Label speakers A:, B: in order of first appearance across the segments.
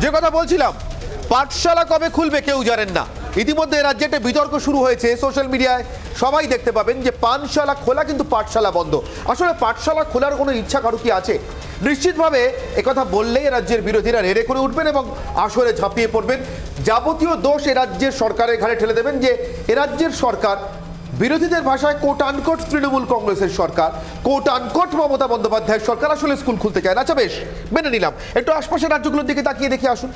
A: যে কথা বলছিলাম, পাঠশালা কবে খুলবে কেউ জানেন না। ইতিমধ্যে রাজ্যে একটা বিতর্ক শুরু হয়েছে, সোশ্যাল মিডিয়ায় সবাই দেখতে পাবেন যে পাঠশালা খোলা কিন্তু পাঠশালা বন্ধ। আসলে পাঠশালা খোলার কোনো ইচ্ছা কারো কি আছে? নিশ্চিতভাবে একথা বললেই রাজ্যের বিরোধীরা রেড়ে করে উঠবেন এবং আসরে ঝাঁপিয়ে পড়বেন। যাবতীয় দোষ এ রাজ্যের সরকারের ঘাড়ে ঠেলে দেবেন যে এ রাজ্যের সরকার, বিরোধীদের ভাষায় কোট আনকোট তৃণমূল কংগ্রেসের সরকার, কোট আনকোট মমতা বন্দ্যোপাধ্যায়ের সরকার আসলে স্কুল খুলতে চায় না। আচ্ছা বেশ, মেনে নিলাম। একটু আশপাশের রাজ্যগুলোর দিকে তাকিয়ে দেখে আসুন,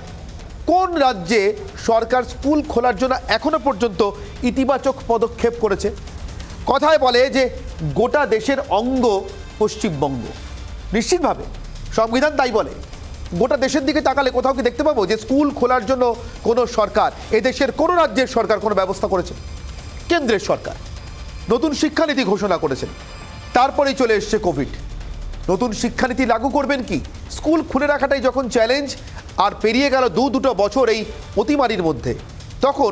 A: কোন রাজ্যে সরকার স্কুল খোলার জন্য এখনো পর্যন্ত ইতিবাচক পদক্ষেপ করেছে? কথায় বলে যে গোটা দেশের অঙ্গ পশ্চিমবঙ্গ। নিশ্চিতভাবে সংবিধান তাই বলে। গোটা দেশের দিকে তাকালে কোথাও কি দেখতে পাবো যে স্কুল খোলার জন্য কোনো সরকার, এদেশের কোনো রাজ্যের সরকার কোনো ব্যবস্থা করেছে? কেন্দ্রের সরকার নতুন শিক্ষানীতি ঘোষণা করেছেন, তারপরেই চলে এসছে কোভিড। নতুন শিক্ষানীতি লাগু করবেন কি? স্কুল খুলে রাখাটাই যখন চ্যালেঞ্জ, আর পেরিয়ে গেল দুটো বছর এই অতিমারির মধ্যে, তখন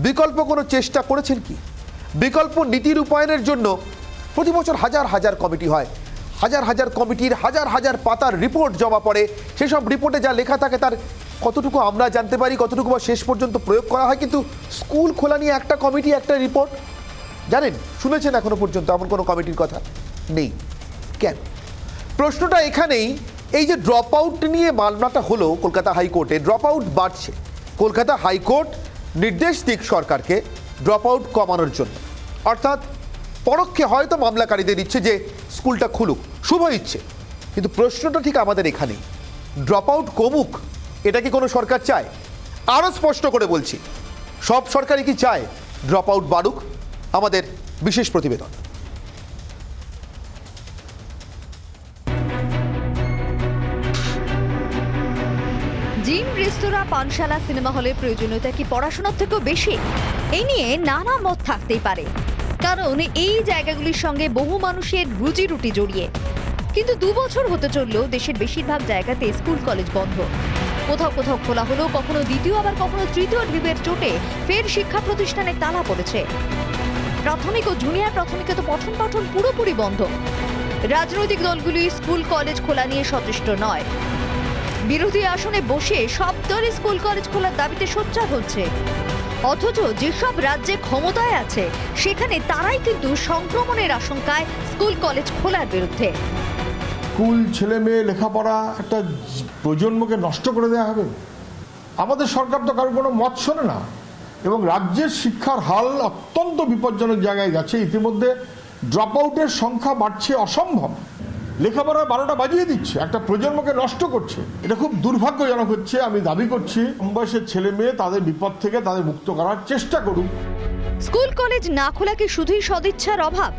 A: বিকল্প কোনো চেষ্টা করেছেন কি? বিকল্প নীতি রূপায়ণের জন্য প্রতি বছর হাজার হাজার কমিটি হয়, হাজার হাজার কমিটির হাজার হাজার পাতার রিপোর্ট জমা পড়ে। সেসব রিপোর্টে যা লেখা থাকে তার কতটুকু আমরা জানতে পারি, কতটুকু বা শেষ পর্যন্ত প্রয়োগ করা হয়? কিন্তু স্কুল খোলা নিয়ে একটা কমিটি, একটা রিপোর্ট, জানেন, শুনেছেন এখনো পর্যন্ত এমন কোনো কমিটির কথা নেই। কেন? প্রশ্নটা এখানেই। এই যে ড্রপ আউট নিয়ে মামলাটা হলো কলকাতা হাইকোর্টে, ড্রপ আউট বাড়ছে। কলকাতা হাইকোর্ট নির্দেশ দিক সরকারকে ড্রপ আউট কমানোর জন্য, অর্থাৎ পরোক্ষে হয়তো মামলাকারীদের ইচ্ছে যে স্কুলটা খুলুক, শুভ ইচ্ছে। কিন্তু প্রশ্নটা ঠিক আমাদের এখানেই, ড্রপ আউট কমুক এটা কি কোনো সরকার চায়? আরও স্পষ্ট করে বলছি, সব সরকারই কি চায় ড্রপ আউট বাড়ুক? আমাদের বিশেষ প্রতিবেদন।
B: জিম, রেস্তোরাঁ, পানশালা, সিনেমা হলের প্রয়োজনীয়তা কি পড়াশোনার থেকেও বেশি? এই নিয়ে নানা মত থাকতেই পারে, কারণ এই জায়গাগুলির সঙ্গে বহু মানুষের রুজি রুটি জড়িয়ে। কিন্তু 2 বছর হতে চললেও দেশের বেশিরভাগ জায়গাতে স্কুল কলেজ বন্ধ। কোথাও কোথাও খোলা হলেও কখনো দ্বিতীয়, আবার কখনো তৃতীয় ঢিবের চোটে ফের শিক্ষা প্রতিষ্ঠানে তালা পড়েছে। প্রাথমিক ও জুনিয়র প্রাথমিকে তো পঠন পাঠন পুরোপুরি বন্ধ। রাজনৈতিক দলগুলি স্কুল কলেজ খোলা নিয়ে সচেষ্ট নয়। বিরোধী আসনে বসে সব দলই স্কুল কলেজ খোলার দাবিতে সোচ্চার হচ্ছে, অথচ যেসব রাজ্যে ক্ষমতায় আছে সেখানে তারাই কিন্তু সংক্রমণের আশঙ্কায় স্কুল কলেজ খোলার বিরুদ্ধে।
C: স্কুল ছেলে মেয়ে লেখাপড়া একটা প্রজন্মকে নষ্ট করে দেওয়া হবে? আমাদের সরকার তো কারো কোনো মত শোনে না, এবং রাজ্যের শিক্ষার হাল অত্যন্ত বিপজ্জনক জায়গায় গেছে। ইতিমধ্যে ড্রপ আউটের সংখ্যা বাড়ছে অসম্ভব। লেখাপড়া 12টা বাজিয়ে দিচ্ছে, একটা প্রজন্মকে নষ্ট করছে। এটা খুব দুর্ভাগ্যজনক হচ্ছে। আমি দাবি করছি কম বয়সের ছেলে মেয়ে তাদের বিপদ থেকে তাদের মুক্ত করার চেষ্টা করুন।
B: স্কুল কলেজ না খোলা কি শুধুই সদিচ্ছার অভাব?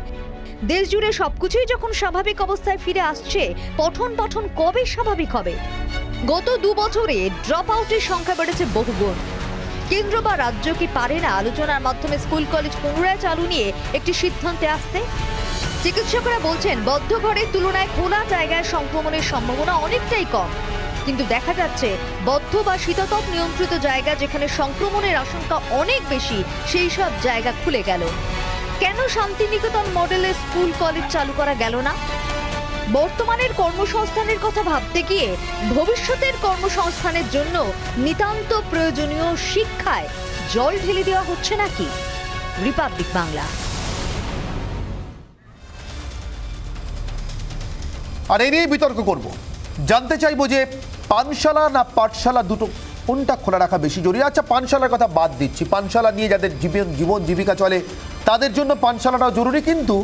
B: দেশ জুড়ে সবকিছুই যখন স্বাভাবিক অবস্থায় ফিরে আসছে, পঠন পাঠন কবে স্বাভাবিক হবে? গত 2 বছরে ড্রপ আউটের সংখ্যা বেড়েছে বহুগুণ। কেন্দ্র বা রাজ্য কি পারে না আলোচনার মাধ্যমে স্কুল কলেজ পুনরায় চালু নিয়ে একটি সিদ্ধান্তে আসতে? চিকিৎসকরা বলছেন বদ্ধ ঘরের তুলনায় খোলা জায়গায় সংক্রমণের সম্ভাবনা অনেকটাই কম। কিন্তু দেখা যাচ্ছে বদ্ধ বা শীততাপ নিয়ন্ত্রিত জায়গা যেখানে সংক্রমণের আশঙ্কা অনেক বেশি, সেই সব জায়গা খুলে গেল। কেন শান্তিনিকেতন মডেলের স্কুল কলেজ চালু করা গেল না? বর্তমানের কর্মসংস্থানের কথা ভাবতে গিয়ে ভবিষ্যতের কর্মসংস্থানের জন্য নিতান্ত প্রয়োজনীয় শিক্ষায় জল ঢেলে দেওয়া হচ্ছে নাকি? রিপাবলিক বাংলা।
A: আর এই নিয়ে বিতর্ক করব, জানতে চাইবো যে পানশালা না পাঠশালা, দুটো কোনটা খোলা রাখা বেশি জরুরি? আচ্ছা, পানশালার কথা বাদ দিচ্ছি, পানশালা নিয়ে যাদের জীবন জীবিকা চলে তাদের জন্য পানশালাটাও জরুরি, কিন্তু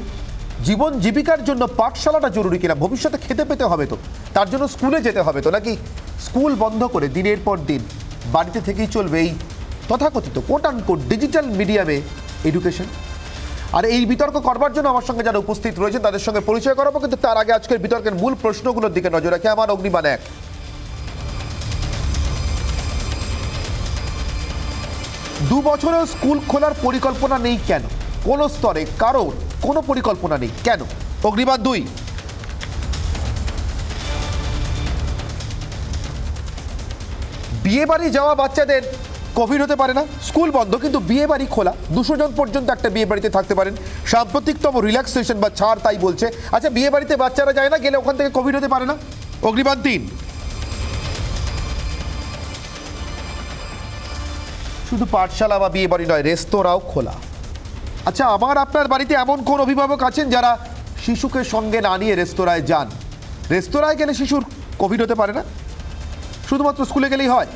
A: জীবন জীবিকার জন্য পাঠশালাটা জরুরি কিনা? ভবিষ্যতে খেতে পেতে হবে তো, তার জন্য স্কুলে যেতে হবে তো, নাকি স্কুল বন্ধ করে দিনের পর দিন বাড়িতে থেকেই চলবে এই তথাকথিত কোট আনকোট ডিজিটাল মিডিয়ামে এডুকেশন? আর এই বিতর্ক করবার জন্য আমার সঙ্গে যারা উপস্থিত রয়েছেন তাদের সঙ্গে পরিচয় করাবো, কিন্তু তার আগে আজকের বিতর্কের মূল প্রশ্নগুলোর দিকে নজর রাখে আমার অগ্নিবাণ 1। 2 বছরেও স্কুল খোলার পরিকল্পনা নেই কেন? কোন স্তরে কারোর কোনো পরিকল্পনা নেই কেন? অগ্নিবাণ 2। বিয়ে বাড়ি যাওয়া বাচ্চাদের কোভিড হতে পারে না? স্কুল বন্ধ কিন্তু বিয়ে বাড়ি খোলা, 200 জন পর্যন্ত একটা বিয়ে বাড়িতে থাকতে পারেন। সাম্প্রতিকতম রিল্যাক্সেশন বা ছাড় তাই বলছে। আচ্ছা, বিয়ে বাড়িতে বাচ্চারা যায় না, গেলে ওখান থেকে কোভিড হতে পারে না? অগ্নিবাণ 3। শুধু পাঠশালা বা বিয়ে বাড়ি নয়, রেস্তোরাঁও খোলা। আচ্ছা, আমার আপনার বাড়িতে এমন কোন অভিভাবক আছেন যারা শিশুকে সঙ্গে না নিয়ে রেস্তোরাঁয় যান? রেস্তোরাঁয় গেলে শিশুর কোভিড হতে পারে না, শুধুমাত্র স্কুলে গেলেই হয়?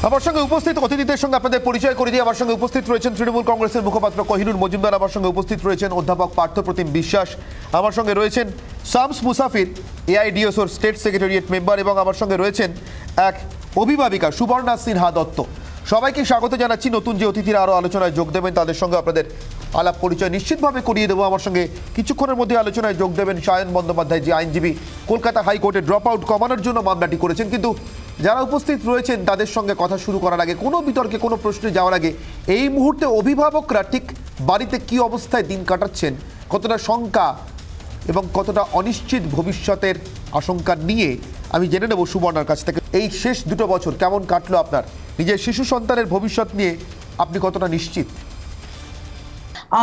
A: আমার সঙ্গে উপস্থিত অতিথিদের সঙ্গে আপনাদের পরিচয় করে দিয়ে আমার সঙ্গে উপস্থিত রয়েছেন তৃণমূল কংগ্রেসের মুখপাত্র কোহিনুর মজুমদার, আমার সঙ্গে উপস্থিত রয়েছেন অধ্যাপক পার্থপ্রতিম বিশ্বাস, আমার সঙ্গে রয়েছেন শামস মুসাফির, এআইডিএসওর স্টেট সেক্রেটারিয়েট মেম্বার, এবং আমার সঙ্গে রয়েছেন এক অভিভাবিকা সুবর্ণা সিনহা দত্ত। সবাইকে স্বাগত জানাচ্ছি। নতুন যে অতিথিরা আরও আলোচনায় যোগ দেবেন তাদের সঙ্গে আপনাদের আলাপ পরিচয় নিশ্চিতভাবে করিয়ে দেবো। আমার সঙ্গে কিছুক্ষণের মধ্যে আলোচনায় যোগ দেবেন সায়ন বন্দ্যোপাধ্যায়, যে আইনজীবী, কলকাতা হাইকোর্টে ড্রপ আউট কমানোর জন্য মামলাটি করেছেন। কিন্তু যারা উপস্থিত রয়েছেন তাদের সঙ্গে কথা শুরু করার আগে, কোনো বিতর্কে কোনো প্রশ্নে যাওয়ার আগে, এই মুহূর্তে অভিভাবকরা ঠিক বাড়িতে কি অবস্থায় দিন কাটাচ্ছেন, কতটা শঙ্কা এবং কতটা অনিশ্চিত ভবিষ্যতের আশঙ্কা নিয়ে আমি জেনে নেব সুবর্ণার কাছ থেকে। এই শেষ 2 বছর কেমন কাটলো আপনার? নিজের শিশু সন্তানের ভবিষ্যৎ নিয়ে আপনি কতটা নিশ্চিত?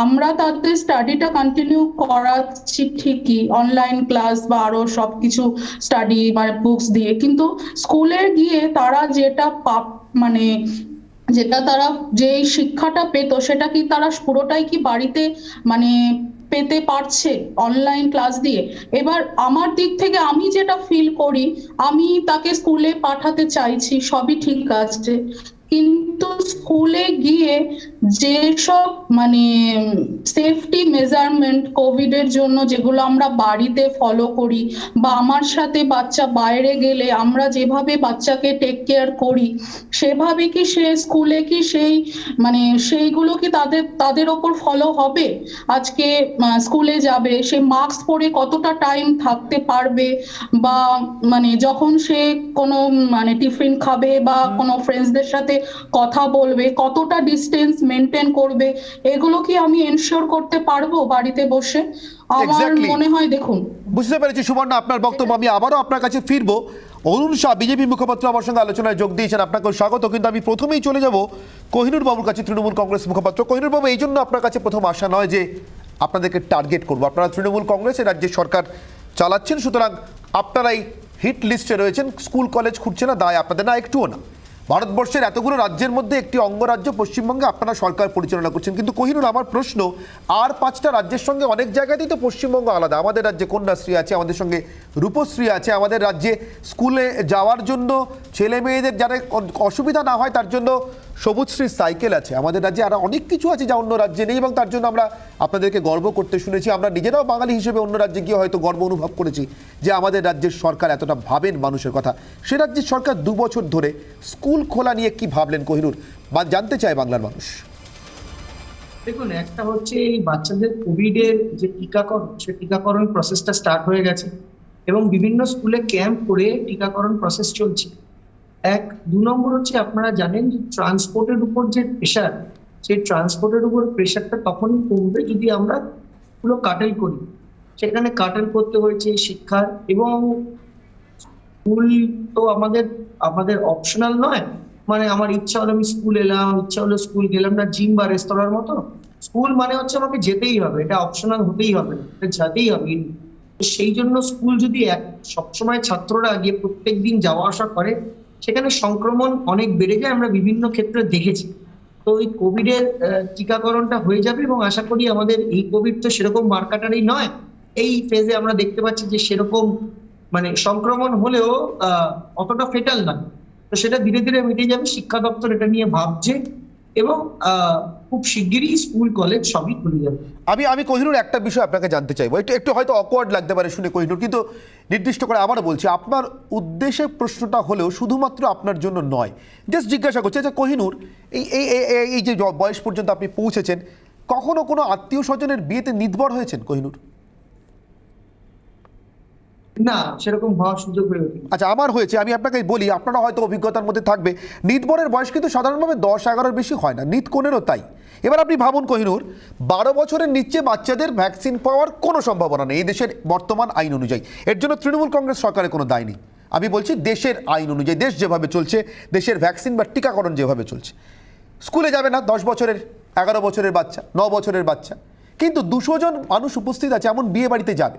D: আমরা তাদের স্টাডিটা কন্টিনিউ করাচ্ছি ঠিকই, অনলাইন ক্লাস বা আরো সবকিছু স্টাডি মানে বুকস দিয়ে, কিন্তু স্কুলে গিয়ে তারা যেটা মানে যেটা তারা যে শিক্ষাটা পেতো সেটা কি তারা পুরোটাই কি বাড়িতে মানে পেতে পারছে অনলাইন ক্লাস দিয়ে? এবার আমার দিক থেকে আমি যেটা ফিল করি, আমি তাকে স্কুলে পাঠাতে চাইছি, সবই ঠিক আছে, কিন্তু স্কুলে গিয়ে যেসব মানে সেফটি মেজারমেন্ট কোভিড এর জন্য যেগুলো আমরা বাড়িতে ফলো করি, বা আমার সাথে বাচ্চা বাইরে গেলে আমরা যেভাবে বাচ্চাকে টেক কেয়ার করি, সেভাবে কি সে স্কুলে কি সেই মানে সেইগুলো কি তাদের ওপর ফলো হবে? আজকে স্কুলে যাবে, সে মাস্ক পরে কতটা টাইম থাকতে পারবে, বা মানে যখন সে কোনো মানে টিফিন খাবে বা কোনো ফ্রেন্ডসদের সাথে কথা বলবে কতটা ডিস্টেন্স মেনটেন করবে, এগুলো কি আমি এনশিওর করতে পারবো বাড়িতে বসে? আমার মনে হয়, দেখুন,
A: বুঝতে পেরেছি সুবর্ণা আপনার বক্তব্য। আমি আবারও আপনার কাছে ফিরবো। অরুণ শাহ, বিজেপি মুখপাত্র, আমার সঙ্গে আলোচনায় যোগ দিয়েছেন, আপনাকেও স্বাগত। কিন্তু আমি প্রথমেই চলে যাব কোহিনুর বাবুর কাছে, তৃণমূল কংগ্রেস মুখপাত্র। কোহিনুর বাবু, এই জন্য আপনার কাছে প্রথম আসা নয় যে আপনাদেরকে টার্গেট করবো, আপনারা তৃণমূল কংগ্রেসের রাজ্যের সরকার চালাচ্ছেন, সুতরাং আপনারাই হিট লিস্টে রয়েছেন। স্কুল কলেজ খুঁজছে না, দায় আপনাদের না, একটুও না। ভারতবর্ষের এতগুলো রাজ্যের মধ্যে একটি অঙ্গরাজ্য পশ্চিমবঙ্গে আপনারা সরকার পরিচালনা করছেন। কিন্তু কোহিনুর, আমার প্রশ্ন, আর 5টা রাজ্যের সঙ্গে অনেক জায়গাতেই তো পশ্চিমবঙ্গ আলাদা। আমাদের রাজ্যে কন্যাশ্রী আছে, আমাদের সঙ্গে রূপশ্রী আছে, আমাদের রাজ্যে স্কুলে যাওয়ার জন্য ছেলে মেয়েদের যারা অসুবিধা না হয় তার জন্য সবুজশ্রী সাইকেল আছে। আমাদের রাজ্যে আরও অনেক কিছু আছে যা অন্য রাজ্যে নেই, এবং তার জন্য আমরা আপনাদেরকে গর্ব করতে শুনেছি। আমরা নিজেরাও বাঙালি হিসেবে অন্য রাজ্যে গিয়ে হয়তো গর্ব অনুভব করেছি যে আমাদের রাজ্যের সরকার এতটা ভাবেন মানুষের কথা। সে রাজ্যের সরকার 2 বছর ধরে স্কুল খোলা নিয়ে কি ভাবলেন কোহিনুর, বা জানতে চায় বাংলার মানুষ।
E: দেখুন, একটা হচ্ছে এই বাচ্চাদের কোভিড এর যে টিকাকরণ, সেই টিকাকরণ প্রসেসটা স্টার্ট হয়ে গেছে এবং বিভিন্ন স্কুলে ক্যাম্প করে টিকাকরণ প্রসেস চলছে। 2 নম্বর হচ্ছে, আপনারা জানেন যে ট্রান্সপোর্টের উপর যে প্রেশার, সেই ট্রান্সপোর্টের উপর প্রেশারটা তখনই কমবে যদি আমরা পুরো কাটেল করি। সেখানে কাটেল করতে হয়েছে শিক্ষার, এবং স্কুল তো আমাদের অপশনাল নয়, মানে আমার ইচ্ছা হলো আমি স্কুল এলাম, ইচ্ছা হলো স্কুল গেলাম না, জিম বা রেস্তোরাঁর মতো। স্কুল মানে হচ্ছে আমাকে যেতেই হবে, এটা অপশনাল হতেই হবে, এটা যেতেই হবে। সেই জন্য স্কুল যদি সবসময় ছাত্ররা গিয়ে প্রত্যেকদিন যাওয়া আসা করে, সেখানে সংক্রমণ অনেক বেড়ে যায়, আমরা বিভিন্ন ক্ষেত্রে দেখেছি। তো এই কোভিড এর টিকাকরণটা হয়ে যাবে, এবং আশা করি আমাদের এই কোভিড তো সেরকম মার্কাটারি নয়, এই ফেজে আমরা দেখতে পাচ্ছি যে সেরকম মানে সংক্রমণ হলেও অতটা ফেটাল না, তো সেটা ধীরে ধীরে মিটে যাবে। শিক্ষা দপ্তর এটা নিয়ে ভাবছে, এবং খুব শিগগিরই স্কুল কলেজ সবই খুলে যাবে।
A: আমি কোহিনুর একটা বিষয় আপনাকে জানতে চাইবো, একটু হয়তো অকওয়ার্ড লাগতে পারে শুনে কোহিনুর, কিন্তু নির্দিষ্ট করে আবারও বলছি, আপনার উদ্দেশ্যে প্রশ্নটা হলেও শুধুমাত্র আপনার জন্য নয়, জাস্ট জিজ্ঞাসা করছি। আচ্ছা কোহিনুর, এই যে বয়স পর্যন্ত আপনি পৌঁছেছেন, কখনো কোনো আত্মীয় স্বজনের বিয়েতে নির্ভর হয়েছেন কোহিনুর?
E: না, সেরকম হওয়ার সুযোগ হয়ে ওঠে।
A: আচ্ছা, আমার হয়েছে, আমি আপনাকে বলি, আপনারা হয়তো অভিজ্ঞতার মধ্যে থাকবে। নিতবরের বয়স কিন্তু সাধারণভাবে 10-11 বেশি হয় না, নিতকনেরও তাই। এবার আপনি ভাবুন কোহিনুর, 12 বছরের নিচে বাচ্চাদের ভ্যাকসিন পাওয়ার কোনো সম্ভাবনা নেই এই দেশের বর্তমান আইন অনুযায়ী। এর জন্য তৃণমূল কংগ্রেস সরকারের কোনো দায় নেই। আমি বলছি দেশের আইন অনুযায়ী, দেশ যেভাবে চলছে, দেশের ভ্যাকসিন বা টিকাকরণ যেভাবে চলছে, স্কুলে যাবে না 10 বছরের, 11 বছরের বাচ্চা, 9 বছরের বাচ্চা। কিন্তু 200 জন মানুষ উপস্থিত আছে, এমন বিয়ে বাড়িতে যাবে,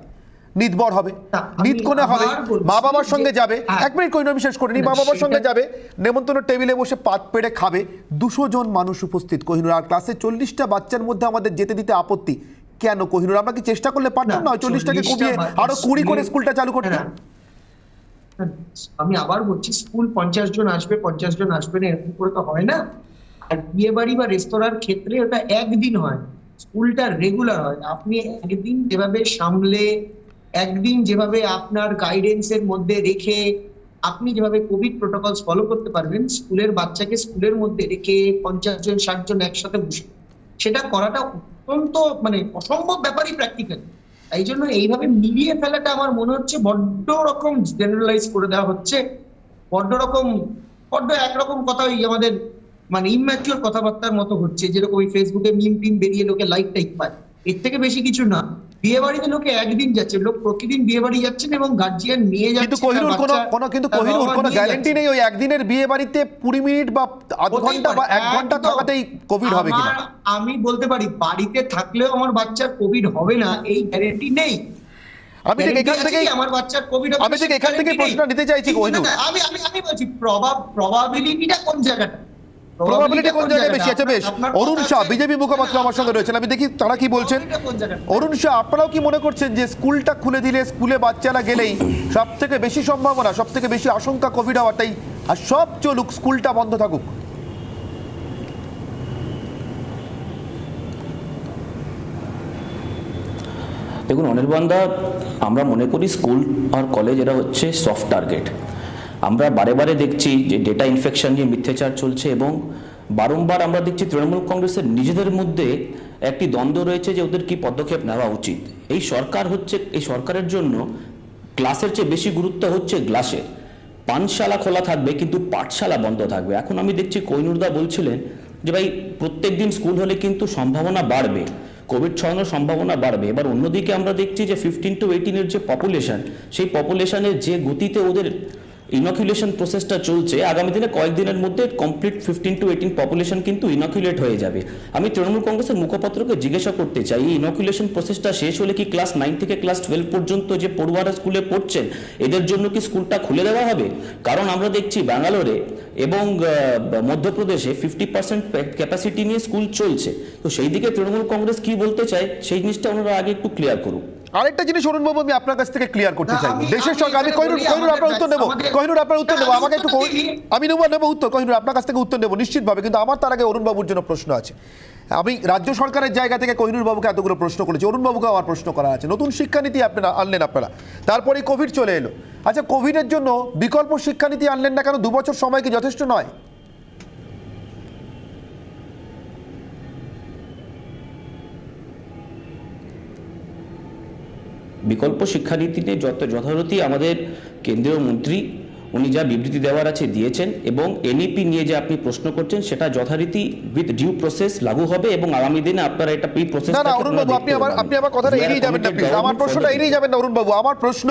A: নিতবর হবে,
E: তা আমি
A: নিতকোণে হবে,
E: আবার বলছি
A: মা বাবার সঙ্গে
E: যে-
A: যাবে,
E: হ্যাঁ।
A: 1 মিনিট কহিনুর আমি শেষ করে নি, মা বাবার সঙ্গে যাবে, নেমন্তন্ন টেবিলে বসে পাত পেড়ে খাবে, 200 জন মানুষ উপস্থিত কহিনুর, আর ক্লাসে 40টা বাচ্চার মধ্যে আমাদের যেতে দিতে আপত্তি কেন কহিনুর? আমরা কি চেষ্টা করলে পারতাম না 40টাকে কমিয়ে আরো 20 করে স্কুলটা চালু করতে?
E: না, আমি আবার বলছি, স্কুল 50 জন আসবে 50 জন আসবে না এরকম করে তো হয় না। আর বিয়ে বাড়ি বা রেস্তোরাঁর ক্ষেত্রে ওটা একদিন হয়, স্কুলটা রেগুলার হয়। আপনি একদিন যেভাবে সামলে, একদিন যেভাবে আপনার গাইডেন্সের মধ্যে রেখে আপনি যেভাবে কোভিড প্রোটোকলস ফলো করতে পারবেন, স্কুলের বাচ্চাকে স্কুলের মধ্যে রেখে 50 জন 60 জন একসাথে বসে সেটা করাটা অত্যন্ত মানে অসম্ভব ব্যাপারই প্র্যাকটিক্যাল। তাই জন্য এইভাবে মিলিয়ে ফেলাটা আমার মনে হচ্ছে বড্ড রকম জেনারেলাইজ করে দেওয়া হচ্ছে, বড্ড একরকম কথা ওই আমাদের মানে ইম্যাচিওর কথাবার্তার মতো হচ্ছে, যেরকম ওই ফেসবুকে মিম টিম বেরিয়ে লোকে লাইক টাইক পায়, এর থেকে বেশি কিছু না। বিয়ে বাড়িতে লোকে একদিন যাচ্ছে, লোক প্রতিদিন বিয়ে বাড়ি যাচ্ছেন এবং গার্জিয়ান নিয়ে যাচ্ছে।
A: কিন্তু কহিনুর কোনো গ্যারান্টি নেই ওই একদিনের বিয়ে বাড়িতে 20 মিনিট বা আধ ঘন্টা বা 1 ঘন্টা থাকাতেই কোভিড হবে কিনা।
E: আমি বলতে পারি বাড়িতে থাকলেও আমার বাচ্চার কোভিড হবে না, এই গ্যারান্টি নেই।
A: আমি ঠিক এখান থেকেই
E: আমার বাচ্চার কোভিড হবে,
A: আমি ঠিক এখান থেকে প্রশ্ন নিতে চাইছি কহিনুর,
E: আমি বলছি প্রবাবিলিটিটা কোন জায়গাটা,
A: প্রবাবিলিটি কোন জায়গায় বেশি আছে? বেশ, অরুণ শাহ বিজেপি মুখপাত্র আমার সঙ্গে রয়েছেন, আমি দেখি তারা কি বলছেন। অরুণ শাহ, আপনারাও কি মনে করছেন যে স্কুলটা খুলে দিলে, স্কুলে বাচ্চারা গেলেই সব থেকে বেশি সম্ভাবনা, সব থেকে বেশি আশঙ্কা কোভিড হওয়াটাই, আর সব চলুক, স্কুলটা বন্ধ থাকুক?
F: দেখুন অনির্বাণদা, আমরা মনে করি স্কুল আর কলেজ এরা হচ্ছে সফট টার্গেট। আমরা বারে বারে দেখছি যে ডেটা ইনফেকশন নিয়ে মিথ্যাচার চলছে এবং বারংবার আমরা দেখছি তৃণমূল কংগ্রেসের নিজেদের মধ্যে একটি দ্বন্দ্ব রয়েছে যে ওদের কি পদক্ষেপ নেওয়া উচিত। এই সরকারের জন্য ক্লাসের চেয়ে বেশি গুরুত্ব হচ্ছে গ্লাসের। পানশালা খোলা থাকবে কিন্তু পাঠশালা বন্ধ থাকবে। এখন আমি দেখছি কইনুরদা বলছিলেন যে ভাই প্রত্যেক দিন স্কুল হলে কিন্তু সম্ভাবনা বাড়বে, কোভিড ছড়ানোর সম্ভাবনা বাড়বে। এবার অন্যদিকে আমরা দেখছি যে 15 to 18 যে পপুলেশন, সেই পপুলেশনের যে গতিতে ওদের ইনকুলেশন প্রসেসটা চলছে, আগামী দিনে কয়েকদিনের মধ্যে কমপ্লিট 15 to 18 পপুলেশন কিন্তু ইনকুলেট হয়ে যাবে। আমি তৃণমূল কংগ্রেসের মুখপাত্রকে জিজ্ঞাসা করতে চাই, এই ইনকুলেশন প্রসেসটা শেষ হলে কি ক্লাস 9 থেকে ক্লাস 12 পর্যন্ত যে পড়ুয়ারা স্কুলে পড়ছেন এদের জন্য কি স্কুলটা খুলে দেওয়া হবে? কারণ আমরা দেখছি ব্যাঙ্গালোরে এবং মধ্যপ্রদেশে 50% ক্যাপাসিটি নিয়ে স্কুল চলছে। তো সেই দিকে তৃণমূল কংগ্রেস কি বলতে চায় সেই জিনিসটা ওনারা আগে একটু ক্লিয়ার করুন।
A: আরেকটা জিনিস অরুণ বাবু আমি আপনার কাছ থেকে ক্লিয়ার করতে চাইবো, দেশের সরকার, আমি কহিনুর আপনার উত্তর নেবো, কহিনুর আপনার উত্তর নেবো, আমাকে একটু আমি নেবো উত্তর, কহিনুর আপনার কাছ থেকে উত্তর নেবো নিশ্চিতভাবে, কিন্তু আমার তার আগে অরুণ বাবুর জন্য প্রশ্ন আছে। আমি রাজ্য সরকারের জায়গা থেকে কহিনুর বাবুকে এতগুলো প্রশ্ন করেছি, অরুণ বাবুকে আমার প্রশ্ন করা আছে। নতুন শিক্ষানীতি আপনারা আনলেন, তারপরে কোভিড চলে এলো। আচ্ছা, কোভিডের জন্য বিকল্প শিক্ষানীতি আনলেন না কেন? 2 বছর সময় কি যথেষ্ট নয়?
F: বিকল্প শিক্ষানীতিতে যথারীতি আমাদের কেন্দ্রীয় মন্ত্রী উনি যা বিবৃতি দেওয়ার আছে দিয়েছেন, এবং এনইপি নিয়ে যে আপনি প্রশ্ন করছেন সেটা যথারীতি উইথ ডিউ প্রসেস লাগু হবে এবং আগামী দিনে আপনারা এটা প্রি প্রসেস।
A: না অরুণ বাবু, আপনি আমার কথাটা এড়িয়ে যাবেন না প্লিজ, আমার প্রশ্নটা এড়িয়ে যাবেন না অরুণ বাবু। আমার প্রশ্ন,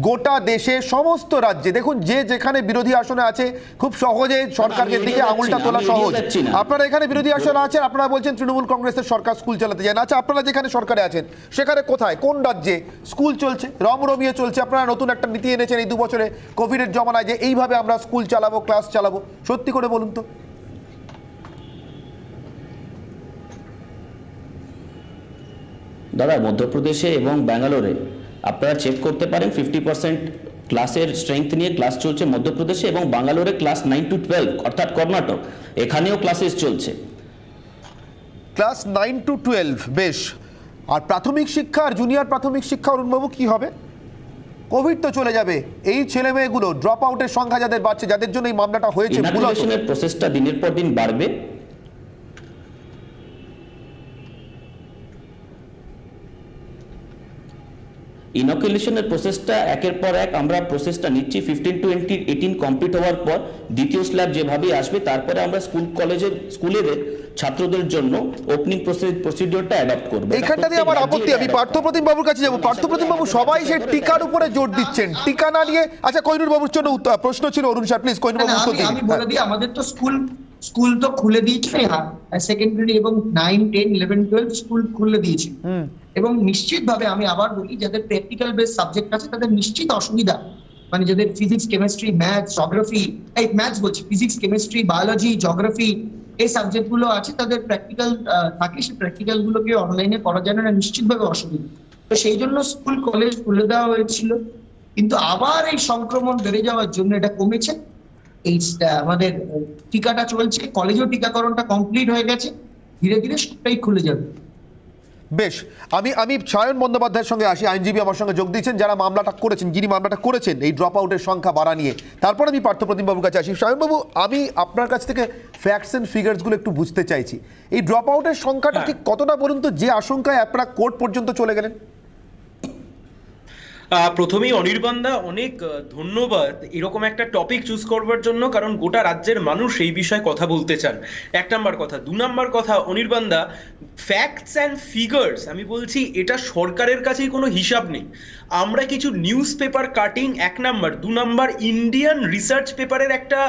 A: গোটা দেশে সমস্ত রাজ্যে দেখুন, যে যেখানে বিরোধী আসনে আছে খুব সহজে সরকারের দিকে আঙুলটা তোলা সহজ। আপনারা এখানে বিরোধী আসনে আছেন, আপনারা বলছেন তৃণমূল কংগ্রেসের সরকার স্কুল চালাতে যায় না। আচ্ছা, আপনারা যেখানে সরকারে আছেন সেখানে কোথায়, কোন রাজ্যে স্কুল চলছে, রমরমিয়ে চলছে? আপনারা নতুন একটা নীতি এনেছেন এই 2 বছরে কোভিডের জমানায় যে এইভাবে আমরা স্কুল চালাবো, ক্লাস চালাবো, সত্যি করে বলুন তো।
F: দাদা, মধ্যপ্রদেশে এবং ব্যাঙ্গালোরে আপনারা চেক করতে পারেন 50% ক্লাসের স্ট্রেংথ নিয়ে ক্লাস চলছে মধ্যপ্রদেশে, এবং ব্যাঙ্গালোরে ক্লাস 9 to 12 অর্থাৎ কর্ণাটক, এখানেও ক্লাসেস চলছে।
A: ক্লাস 9 to 12, বেশ। আর প্রাথমিক শিক্ষা আর জুনিয়র প্রাথমিক শিক্ষা অরুণবাবু কি হবে? কোভিড তো চলে যাবে, এই ছেলে মেয়েগুলো ড্রপ আউটের সংখ্যা যাদের বাড়ছে, যাদের জন্য এই মামলাটা হয়েছে,
F: ইনকুলেশনের প্রসেসটা দিনের পর দিন বাড়বে। ইনকুলেশনের প্রসেসটা একের পর এক আমরা প্রসেসটা নিচ্ছি। 15 to 18 কমপ্লিট হওয়ার পর দ্বিতীয় স্ল্যাব যেভাবে আসবে, তারপরে আমরা স্কুলের ছাত্রদের জন্য ওপেনিং প্রসিডিওরটা অ্যাডপ্ট করব।
A: এইখানটা দিয়ে আমার আপত্তি, আমি পার্থপ্রতিম বাবুর কাছে যাব। পার্থপ্রতিম বাবু, সবাই সেই টিকার উপরে জোর দিচ্ছেন, টিকা না নিয়ে। আচ্ছা, কহিনুর বাবুর জন্য প্রশ্ন ছিল, অরুণ স্যার প্লিজ কহিনুর বাবু উত্তর দিন।
E: আমি বলে দিই, আমাদের তো স্কুল তো খুলে দিয়েছে, সেকেন্ডারি এবং 9, 10, 11, 12 স্কুল খুলে দিয়েছে। এবং নিশ্চিতভাবে আমি আবার বলি, যাদের প্র্যাকটিক্যাল বেস সাবজেক্ট আছে তাদের নিশ্চিত অসুবিধা, মানে যাদের ফিজিক্স, কেমিস্ট্রি, ম্যাথস, জিওগ্রাফি, এই ম্যাথস বলছি, ফিজিক্স, কেমিস্ট্রি, বায়োলজি, জিওগ্রাফি এই সাবজেক্ট গুলো আছে, তাদের প্র্যাকটিক্যাল থাকে, সেই প্র্যাকটিক্যাল গুলোকে অনলাইনে করা যায় না, নিশ্চিতভাবে অসুবিধা। তো সেই জন্য স্কুল কলেজ খুলে দেওয়া হয়েছিল, কিন্তু আবার এই সংক্রমণ বেড়ে যাওয়ার জন্য এটা কমেছে। এই আমাদের টিকাটা চলছে, কলেজেও টিকাকরণটা কমপ্লিট হয়ে গেছে, ধীরে ধীরে সবটাই খুলে যাবে।
A: বেশ, আমি সায়ন বন্দ্যোপাধ্যায়ের সঙ্গে আসি, আইনজীবী আমার সঙ্গে যোগ দিয়েছেন, যারা মামলাটা করেছেন, যিনি মামলাটা করেছেন এই ড্রপ আউটের সংখ্যা বাড়া নিয়ে। তারপর আমি পার্থপ্রতিম বাবুর কাছে আসি। সায়নবাবু, আমি আপনার কাছ থেকে ফ্যাক্টস অ্যান্ড ফিগার্সগুলো একটু বুঝতে চাইছি। এই ড্রপ আউটের সংখ্যাটা ঠিক কতটা বলুন তো, যে আশঙ্কায় আপনারা কোর্ট পর্যন্ত চলে গেলেন?
G: প্রথমেই অনির্বাণদা অনেক ধন্যবাদ এরকম একটা টপিক চুজ করবার জন্য, কারণ গোটা রাজ্যের মানুষ এই বিষয়ে কথা বলতে চান। 1 নাম্বার কথা। 2 নাম্বার কথা, অনির্বাণদা, ফ্যাক্টস অ্যান্ড ফিগার্স আমি বলছি এটা সরকারের কাছেই কোনো হিসাব নেই। আমরা কিছু news paper cutting 1 number, 2 number Indian research পেপারের একটা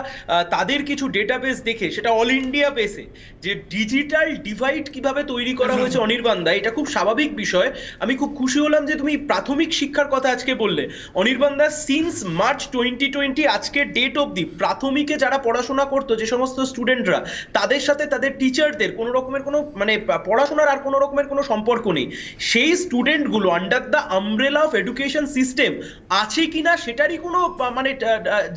G: তাদের কিছু ডেটাবেস দেখে, সেটা অল ইন্ডিয়া বেসে, যে ডিজিটাল ডিভাইড কিভাবে তৈরি করা হয়েছে অনির্বাণদা, এটা খুব স্বাভাবিক বিষয়। আমি খুব খুশি হলাম যে তুমি প্রাথমিক শিক্ষার কথা আজকে বললে। অনির্বাণদা, সিন্স মার্চ 2020 আজকের ডেট অবধি প্রাথমিকে যারা পড়াশোনা করতো, যে সমস্ত স্টুডেন্টরা, তাদের সাথে তাদের টিচারদের কোনো রকমের কোনো মানে পড়াশোনার আর কোনো রকমের কোনো সম্পর্ক নেই, সেই স্টুডেন্টগুলো under the umbrella of education system আছে কিনা সেটারই কোনো মানে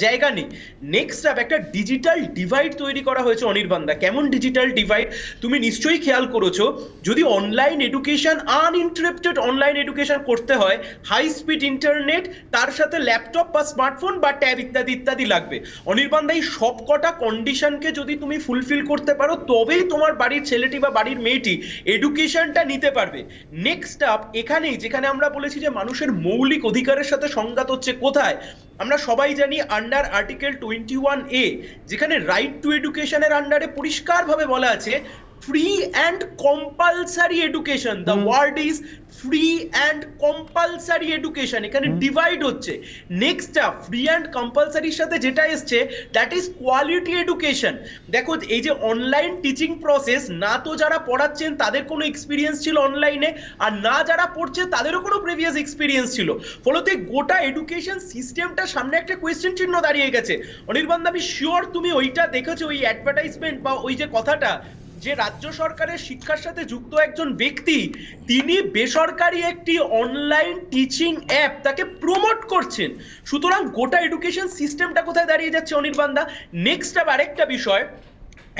G: জায়গা নেই। নেক্সট আপ একটা ডিজিটাল ডিভাইড তৈরি করা হয়েছে অনির্বাণদা। কেমন ডিজিটাল ডিভাইড তুমি নিশ্চয়ই খেয়াল করেছো, যদি online education, uninterrupted online education করতে হয়, হাই স্পিড ইন্টারনেট, তার সাথে ল্যাপটপ বা স্মার্টফোন বা ট্যাব ইত্যাদি ইত্যাদি লাগবে। অনির্বাণদা, এই সবকটা কন্ডিশনকে যদি তুমি ফুলফিল করতে পারো, তবেই তোমার বাড়ির ছেলেটি বা বাড়ির মেয়েটি এডুকেশনটা নিতে পারবে। নেক্সট আপ এখানেই, যেখানে আমরা বলেছি যে মানুষের মৌলিক অধিকারের সাথে সংঘাত হচ্ছে কোথায়, আমরা সবাই জানি আন্ডার আর্টিকেল 21A, যেখানে রাইট টু এডুকেশনের আন্ডারে পরিষ্কারভাবে বলা আছে free and compulsory education. The word is free and compulsory education. এখানে ডিভাইড হচ্ছে। নেক্সট ফ্রি অ্যান্ড কম্পালসারির সাথে যেটা এসছে, দ্যাট ইজ কোয়ালিটি এডুকেশন। দেখো, এই যে অনলাইন টিচিং প্রসেস, না তো যারা পড়াচ্ছেন তাদের কোনো এক্সপিরিয়েন্স ছিল অনলাইনে, আর না যারা পড়ছে তাদেরও কোনো প্রিভিয়াস এক্সপিরিয়েন্স ছিল। ফলতে গোটা এডুকেশন সিস্টেমটা সামনে একটা কোয়েশ্চেন চিহ্ন দাঁড়িয়ে গেছে। অনির্বাণদা, আমি শিওর তুমি ওইটা দেখেছো, ওই অ্যাডভার্টাইজমেন্ট বা ওই যে কথাটা, যে রাজ্য সরকারের শিক্ষার সাথে যুক্ত একজন ব্যক্তি, তিনি বেসরকারি একটি অনলাইন টিচিং অ্যাপ তাকে প্রমোট করছেন। সুতরাং গোটা এডুকেশন সিস্টেমটা কোথায় দাঁড়িয়ে যাচ্ছে অনির্বাণদা। নেক্সট আরেকটা বিষয়,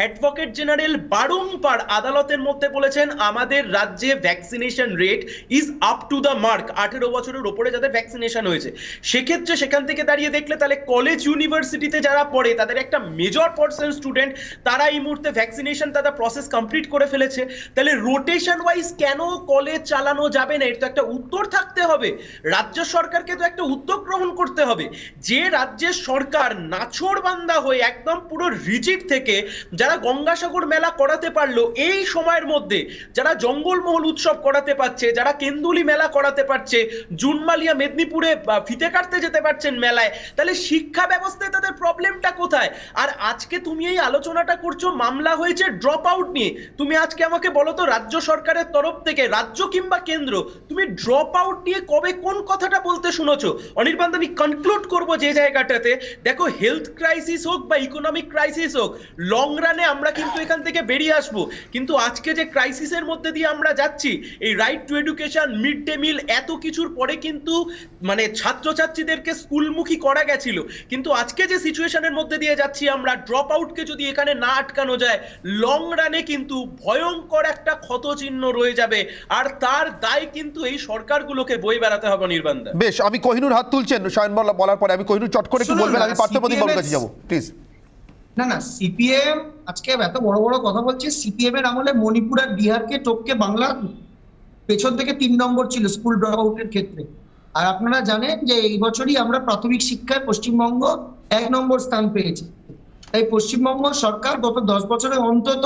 G: অ্যাডভোকেট জেনারেল বারংবার আদালতের মধ্যে বলেছেন আমাদের রাজ্যে vaccination rate is up to the mark, 18 বছরের ওপরে যাদের ভ্যাকসিনেশন হয়েছে। সেক্ষেত্রে সেখান থেকে দাঁড়িয়ে দেখলে তাহলে কলেজ ইউনিভার্সিটিতে যারা পড়ে তাদের একটা মেজর পার্সেন্ট স্টুডেন্ট তারা এই মুহূর্তে ভ্যাকসিনেশন তাদের প্রসেস কমপ্লিট করে ফেলেছে। তাহলে রোটেশন ওয়াইজ কেন কলেজ চালানো যাবে না, এর তো একটা উত্তর থাকতে হবে। রাজ্য সরকারকে তো একটা উদ্যোগ গ্রহণ করতে হবে। যে রাজ্যের সরকার নাছোড়বান্দা হয়ে একদম পুরো রিজিড থেকে যারা গঙ্গাসাগর মেলা করাতে পারলো এই সময়ের মধ্যে, যারা জঙ্গলমহল উৎসব করাতে পারছে, যারা কেন্দুলি মেলা করাতে পারছে, জুনমালিয়া মেদিনীপুরে ফিতে কাটতে যেতে পারছেন মেলায়, তাহলে শিক্ষা ব্যবস্থায় তাদের প্রবলেমটা কোথায়? আর আজকে তুমি এই আলোচনাটা করছো মামলা হয়েছে ড্রপ আউট নিয়ে। তুমি আজকে আমাকে বলো তো, রাজ্য সরকারের তরফ থেকে, রাজ্য কিংবা কেন্দ্র, তুমি ড্রপ আউট নিয়ে কবে কোন কথাটা বলতে শুনেছো? অনির্বাণ, আমি কনক্লুড করবো যে জায়গাটাতে, দেখো হেলথ ক্রাইসিস হোক বা ইকোনমিক ক্রাইসিস হোক, লং রানে আমরা কিন্তু এখান থেকে বেরিয়ে আসবো। কিন্তু আজকে যে ক্রাইসিসের মধ্যে দিয়ে আমরা যাচ্ছি, এই right two education, mid day meal, এত কিছুর পরে কিন্তু মানে ছাত্রছাত্রীদেরকে স্কুলমুখী করা গেছিল। কিন্তু আজকে যে সিচুয়েশনের মধ্যে দিয়ে যাচ্ছি আমরা, ড্রপ আউটকে যদি এখানে না আটকানো যায়, লং রানে কিন্তু ভয়ঙ্কর একটা ক্ষতচিহ্ন রয়ে যাবে, আর তার দায় কিন্তু এই সরকারগুলোকে বয়ে বেড়াতে হবে। নির্বাণদা,
A: বেশ, আমি কোহিনুর হাত তুলছেন সায়ন বলার পরে, আমি কোহিনুর চট করে একটু বলবেন, আমি পার্থপ্রতিম বাবুর কাছে যাবো প্লিজ।
E: না, সিপিএম আজকে এত বড় বড় কথা বলছে। সিপিএম এর আমলে মণিপুর আর বিহারকে টপকে বাংলা পেছন থেকে 3 নম্বর ছিল স্কুল ড্রপ আউটের ক্ষেত্রে। আর আপনারা জানেন যে এই বছরই আমরা প্রাথমিক শিক্ষায় পশ্চিমবঙ্গ 1 নম্বর স্থান পেয়েছে। তাই পশ্চিমবঙ্গ সরকার গত 10 বছরে অন্তত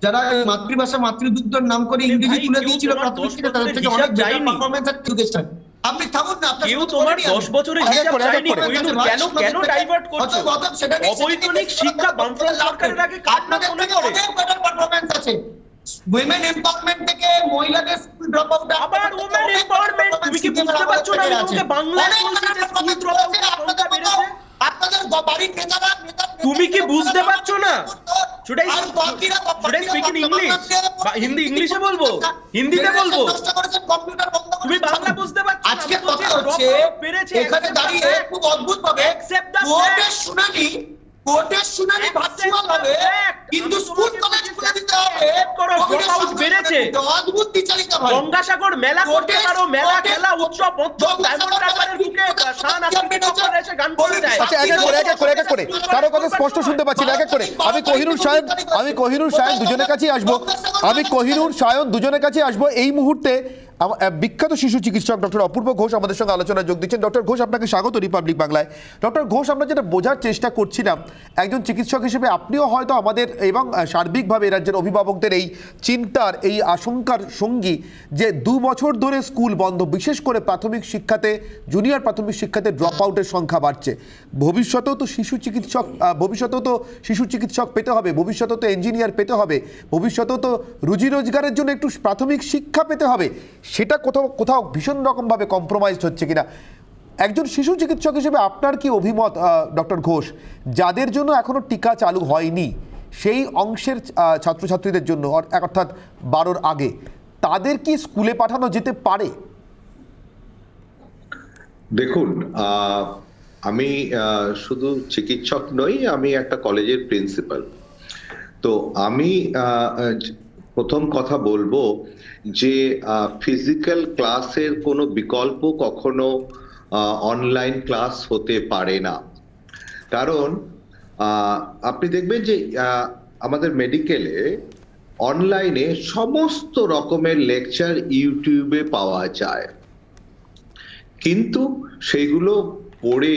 E: যারা মাতৃভাষা মাতৃদুগ্ধের নাম করে ইংরেজি তুলে দিয়েছিল প্রাথমিক শিক্ষা, তাদের থেকে অনেক বেটার পারফরম্যান্স আর এডুকেশন।
H: আপনি থাকুন না, আপনার
G: কেউ
H: সাথে
G: তোমার
H: বলিনি আমি।
G: 10 বছরের
A: এক এক
G: হিসাব
A: করে, এক এক
G: চাইনি
A: করে।
G: কোহিনূর, কেন কেন ডাইভার্ট করছো?
H: গত সেটা নিয়ে
G: অবৈতনিক শিক্ষা বামফ্রন্ট সরকারের আগে কার নাম
H: আপনাদের
G: মনে
H: থেকে
G: পড়ে?
H: অনেক বেটার পারফরম্যান্স আছে। উইমেন এম্পাওয়ারমেন্ট থেকে মহিলাদের স্কুল ড্রপ আউট,
G: আবার women empowerment? তুমি কি বুঝতে পারছো না আমি তোমাকে বাংলায় বলছি যে স্কুল ড্রপ আউটের সংখ্যা বেড়েছে?
H: আপনাদের বাড়ির নেতারা
G: তুমি কি বুঝতে পারছো না? Should I
H: আর বাকিরা
G: speak in English? বা হিন্দি, ইংলিশে বলবো? হিন্দিতে বলবো?
H: কম্পিউটার বন্ধ করে
G: তুমি বাংলা বুঝতে পারছো না?
H: আজকে
G: আমি বলছি
H: কথা হচ্ছে
G: drop out বেড়েছে,
H: এখানে
G: accept the
H: দাঁড়িয়ে
G: fact.
H: খুব অদ্ভুত ভাবে
G: Accept the
H: কোর্টের
G: fact.
H: শুনানি
G: Accept
H: ভার্চুয়াল
G: the
H: হবে,
G: fact.
H: কিন্তু
G: আমি
H: স্কুল
G: তোমাকে
H: কলেজ
G: বলছি
H: খুলে দিতে হবে।
G: accept করো,
H: কোভিডের
G: drop out
H: সংখ্যা
G: বেড়েছে।
H: অদ্ভুত বিচালিত হয়।
G: গঙ্গাসাগর মেলা করতে
H: কোর্টের-
G: পারো, মেলা
H: কোর্টের-
G: খেলা উৎসব মৎসব ডায়মন্ড হারবারের বুকে শান আফ্রিদি চক্কর এসে গান করে যায়।
A: আচ্ছা, এক এক করে, এক এক করে, এক এক করে, কারো কথা স্পষ্ট শুনতে পাচ্ছি না, এক এক করে। আমি কোহিনূর সায়ন দুজনের কাছেই আসবো, এই মুহূর্তে বিখ্যাত শিশু চিকিৎসক ডক্টর অপূর্ব ঘোষ আমাদের সঙ্গে আলোচনায় যোগ দিচ্ছেন। ডক্টর ঘোষ, আপনাকে স্বাগত রিপাবলিক বাংলায়। ডক্টর ঘোষ, আমরা যেটা বোঝার চেষ্টা করছিলাম, একজন চিকিৎসক হিসেবে আপনিও হয়তো আমাদের এবং সার্বিকভাবে রাজ্যের অভিভাবকদের এই চিন্তার, এই আশঙ্কার সঙ্গী যে 2 বছর ধরে স্কুল বন্ধ, বিশেষ করে প্রাথমিক শিক্ষাতে, জুনিয়র প্রাথমিক শিক্ষাতে ড্রপ আউটের সংখ্যা বাড়ছে। ভবিষ্যতেও তো শিশু চিকিৎসক পেতে হবে, ভবিষ্যতেও তো ইঞ্জিনিয়ার পেতে হবে, ভবিষ্যতেও তো রুজি রোজগারের জন্য একটু প্রাথমিক শিক্ষা পেতে হবে। সেটা কোথাও ভীষণ রকমভাবে কম্প্রোমাইজড হচ্ছে কিনা, একজন শিশু চিকিৎসক হিসেবে আপনার কি অভিমত ডক্টর ঘোষ, যাদের জন্য এখনো টিকা চালু হয়নি, সেই অংশের ছাত্রছাত্রীদের জন্য, অর্থাৎ 12-র আগে, তাদের কি স্কুলে পাঠানো যেতে পারে?
I: দেখুন, আমি শুধু চিকিৎসক নই, আমি একটা কলেজের প্রিন্সিপাল। তো আমি প্রথম কথা বলবো যে ফিজিক্যাল ক্লাসের কোনো বিকল্প কখনো অনলাইন ক্লাস হতে পারে না। কারণ আপনি দেখবেন যে আমাদের মেডিকেলে অনলাইনে সমস্ত রকমের লেকচার ইউটিউবে পাওয়া যায়, কিন্তু সেইগুলো পড়ে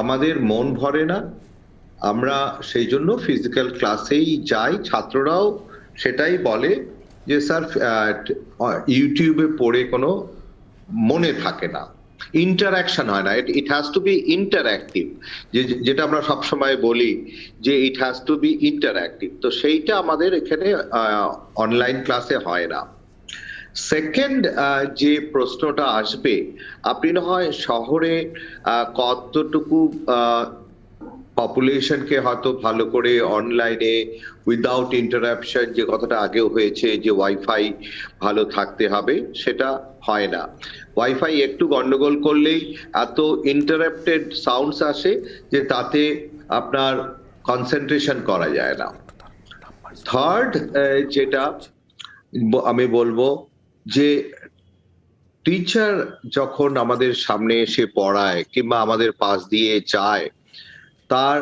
I: আমাদের মন ভরে না। আমরা সেই জন্য ফিজিক্যাল ক্লাসেই যাই। ছাত্ররাও সেটাই বলে যে স্যার ইউটিউবে পড়ে কোনো মনে থাকে না, ইন্টারাকশন হয় না। It has to be interactive, যেটা আমরা সবসময় বলি যে it has to be interactive. তো সেইটা আমাদের এখানে অনলাইন ক্লাসে হয় না। সেকেন্ড যে প্রশ্নটা আসবে, আপনি না হয় শহরে কতটুকু পপুলেশনকে হয়তো ভালো করে অনলাইনে উইদাউট ইন্টারাপশন, যে কথাটা আগেও হয়েছে যে ওয়াইফাই ভালো থাকতে হবে, সেটা হয় না। ওয়াইফাই একটু গন্ডগোল করলেই এত ইন্টারাপ্টেড সাউন্ডস আসে যে তাতে আপনার কনসেন্ট্রেশন করা যায় না। থার্ড যেটা আমি বলবো যে টিচার যখন আমাদের সামনে এসে পড়ায় কিংবা আমাদের পাশ দিয়ে যায়, তার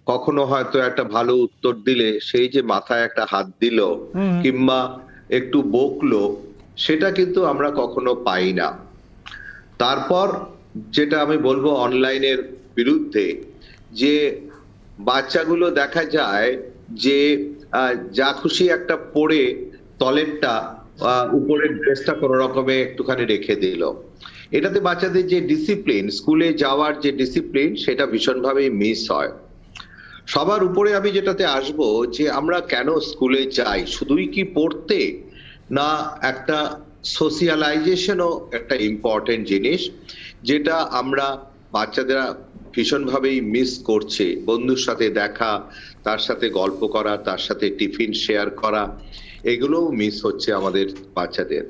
I: কখনো হয়তো একটা ভালো উত্তর দিলে সেই যে মাথায় একটা হাত দিল কিংবা একটু বকলো, সেটা কিন্তু আমরা কখনো পাই না। তারপর যেটা আমি বলবো অনলাইনের বিরুদ্ধে, যে বাচ্চাগুলো দেখা যায় যে যা খুশি একটা পড়ে তলেরটা উপরের ড্রেসটা কোনো রকমে একটুখানি রেখে দিল। এটাতে বাচ্চাদের যে ডিসিপ্লিন, স্কুলে যাওয়ার যে ডিসিপ্লিন, সেটা ভীষণভাবে মিস হয়। সবার উপরে আমি যেটাতে আসবো যে আমরা কেন স্কুলে যাই, শুধুই কি পড়তে, না একটা সোশিয়ালাইজেশনও একটা ইম্পর্টেন্ট জিনিস, যেটা আমরা বাচ্চাদের ভীষণভাবেই মিস করছে। বন্ধুর সাথে দেখা, তার সাথে গল্প করা, তার সাথে টিফিন শেয়ার করা, এগুলোও মিস হচ্ছে আমাদের বাচ্চাদের।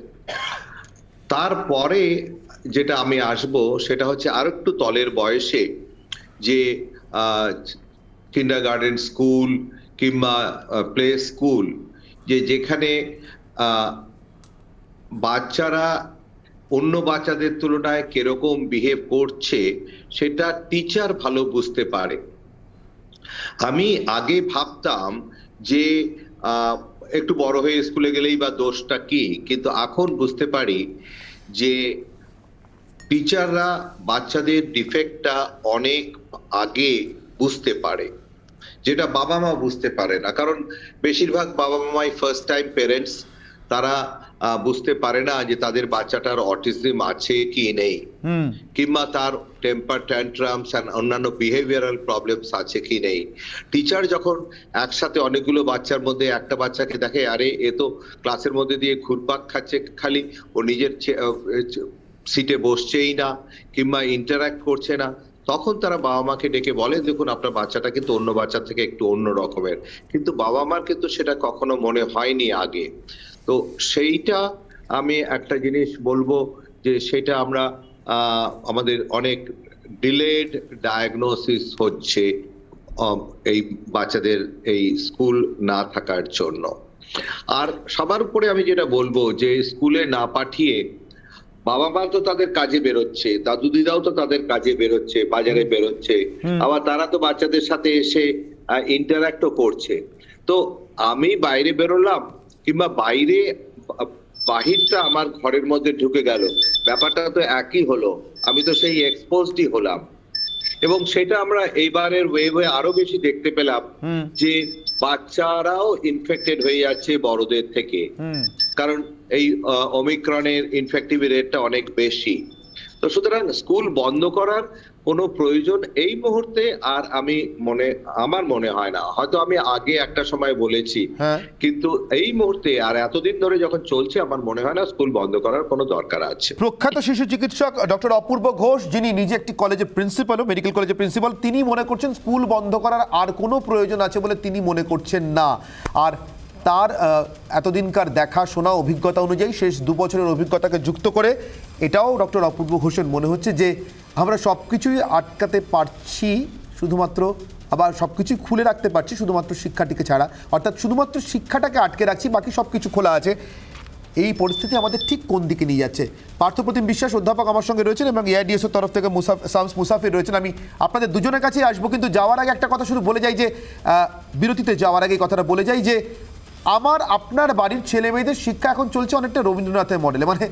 I: তারপরে যেটা আমি আসবো সেটা হচ্ছে আর একটু তলের বয়সে, যে কিন্ডারগার্টেন স্কুল কিংবা প্লে স্কুল, যেখানে বাচ্চারা অন্য বাচ্চাদের তুলনায় কিরকম বিহেভ করছে সেটা টিচার ভালো বুঝতে পারে। আমি আগে ভাবতাম যে একটু বড় হয়ে স্কুলে গেলেই বা দোষটা কি, কিন্তু এখন বুঝতে পারি যে টিচাররা বাচ্চাদের ডিফেক্টটা অনেক আগে বুঝতে পারে, যেটা বাবা মা বুঝতে পারে না। কারণ বেশিরভাগ বাবা মাই ফার্স্ট টাইম পেরেন্টস, তারা বুঝতে পারে না যে তাদের বাচ্চাটার অটিজম আছে কি নেই, কিংবা তার টেম্পার ট্যান্ট্রামস এন্ড অন্যান্য বিহেভিয়ারাল প্রবলেমস আছে কি নেই। টিচার যখন একসাথে অনেকগুলো বাচ্চার মধ্যে একটা বাচ্চাকে দেখে, আরে এ তো ক্লাসের মধ্যে দিয়ে ঘুরপাক খাচ্ছে, খালি ও নিজের সিটে বসছেই না কিংবা ইন্টারঅ্যাক্ট করছে না, তখন তারা বাবা মাকে ডেকে বলে, দেখুন আপনার বাচ্চাটা কিন্তু অন্য বাচ্চার থেকে একটু অন্য রকমের। কিন্তু বাবা মার কিন্তু সেটা কখনো মনে হয়নি আগে। তো সেইটা আমি একটা জিনিস বলবো যে সেটা আমরা আমাদের অনেক ডিলেড ডায়াগনোসিস হচ্ছে এই বাচ্চাদের এই স্কুল না থাকার জন্য। আর সবার উপরে আমি যেটা বলবো যে স্কুলে না পাঠিয়ে বাবা মা তো তাদের কাজে বেরোচ্ছে, দাদু দিদাও তো তাদের কাজে বেরোচ্ছে, বাজারে বেরোচ্ছে, আবার তারা তো বাচ্চাদের সাথে এসে ইন্টারঅ্যাক্টও করছে। তো আমি বাইরে বেরোলাম কিংবা বাহিরটা আমার ঘরের মধ্যে ঢুকে গেল, ব্যাপারটা তো একই হলো, আমি তো সেই এক্সপোজডই হলাম। এবং সেটা আমরা এইবারের ওয়েভে আরো বেশি দেখতে পেলাম যে বাচ্চারাও ইনফেক্টেড হয়ে যাচ্ছে বড়দের থেকে, কারণ এই ওমিক্রনের ইনফেক্টিভ রেটটা অনেক বেশি। তো সুতরাং স্কুল বন্ধ করার কোনো প্রয়োজন এই মুহূর্তে আর আমার মনে হয় না। হয়তো আমি আগে একটা সময় বলেছি, কিন্তু এই মুহূর্তে আর এতদিন ধরে যখন চলছে আমার মনে হয় না স্কুল বন্ধ করার কোনো দরকার আছে।
A: প্রখ্যাত শিশু চিকিৎসক ডক্টর অপূর্ব ঘোষ, যিনি নিজে একটি কলেজের প্রিন্সিপাল, মেডিকেল কলেজের প্রিন্সিপাল, তিনি মনে করছেন স্কুল বন্ধ করার আর কোনো প্রয়োজন আছে বলে তিনি মনে করছেন না। আর তার এতদিনকার দেখা শোনা অভিজ্ঞতা অনুযায়ী শেষ 2 বছরের অভিজ্ঞতাকে যুক্ত করে এটাও ডক্টর অপূর্ব ঘোষের মনে হচ্ছে যে আমরা সব কিছুই আটকাতে পারছি শুধুমাত্র, আবার সব কিছুই খুলে রাখতে পারছি শুধুমাত্র শিক্ষাটিকে ছাড়া, অর্থাৎ শুধুমাত্র শিক্ষাটাকে আটকে রাখছি, বাকি সব কিছু খোলা আছে। এই পরিস্থিতি আমাদের ঠিক কোন দিকে নিয়ে যাচ্ছে? পার্থপ্রতিম বিশ্বাস অধ্যাপক আমার সঙ্গে রয়েছেন এবং এআইডিএসওর তরফ থেকে শামস মুসাফির রয়েছেন। আমি আপনাদের দুজনের কাছেই আসবো, কিন্তু যাওয়ার আগে একটা কথা শুধু বলে যাই যে বিরতিতে যাওয়ার আগে এই কথাটা বলে যাই যে আপনার বাড়ির ছেলে মেয়েদের শিক্ষা এখন চলছে অনেকটা রবীন্দ্রনাথের মডেলে। মানে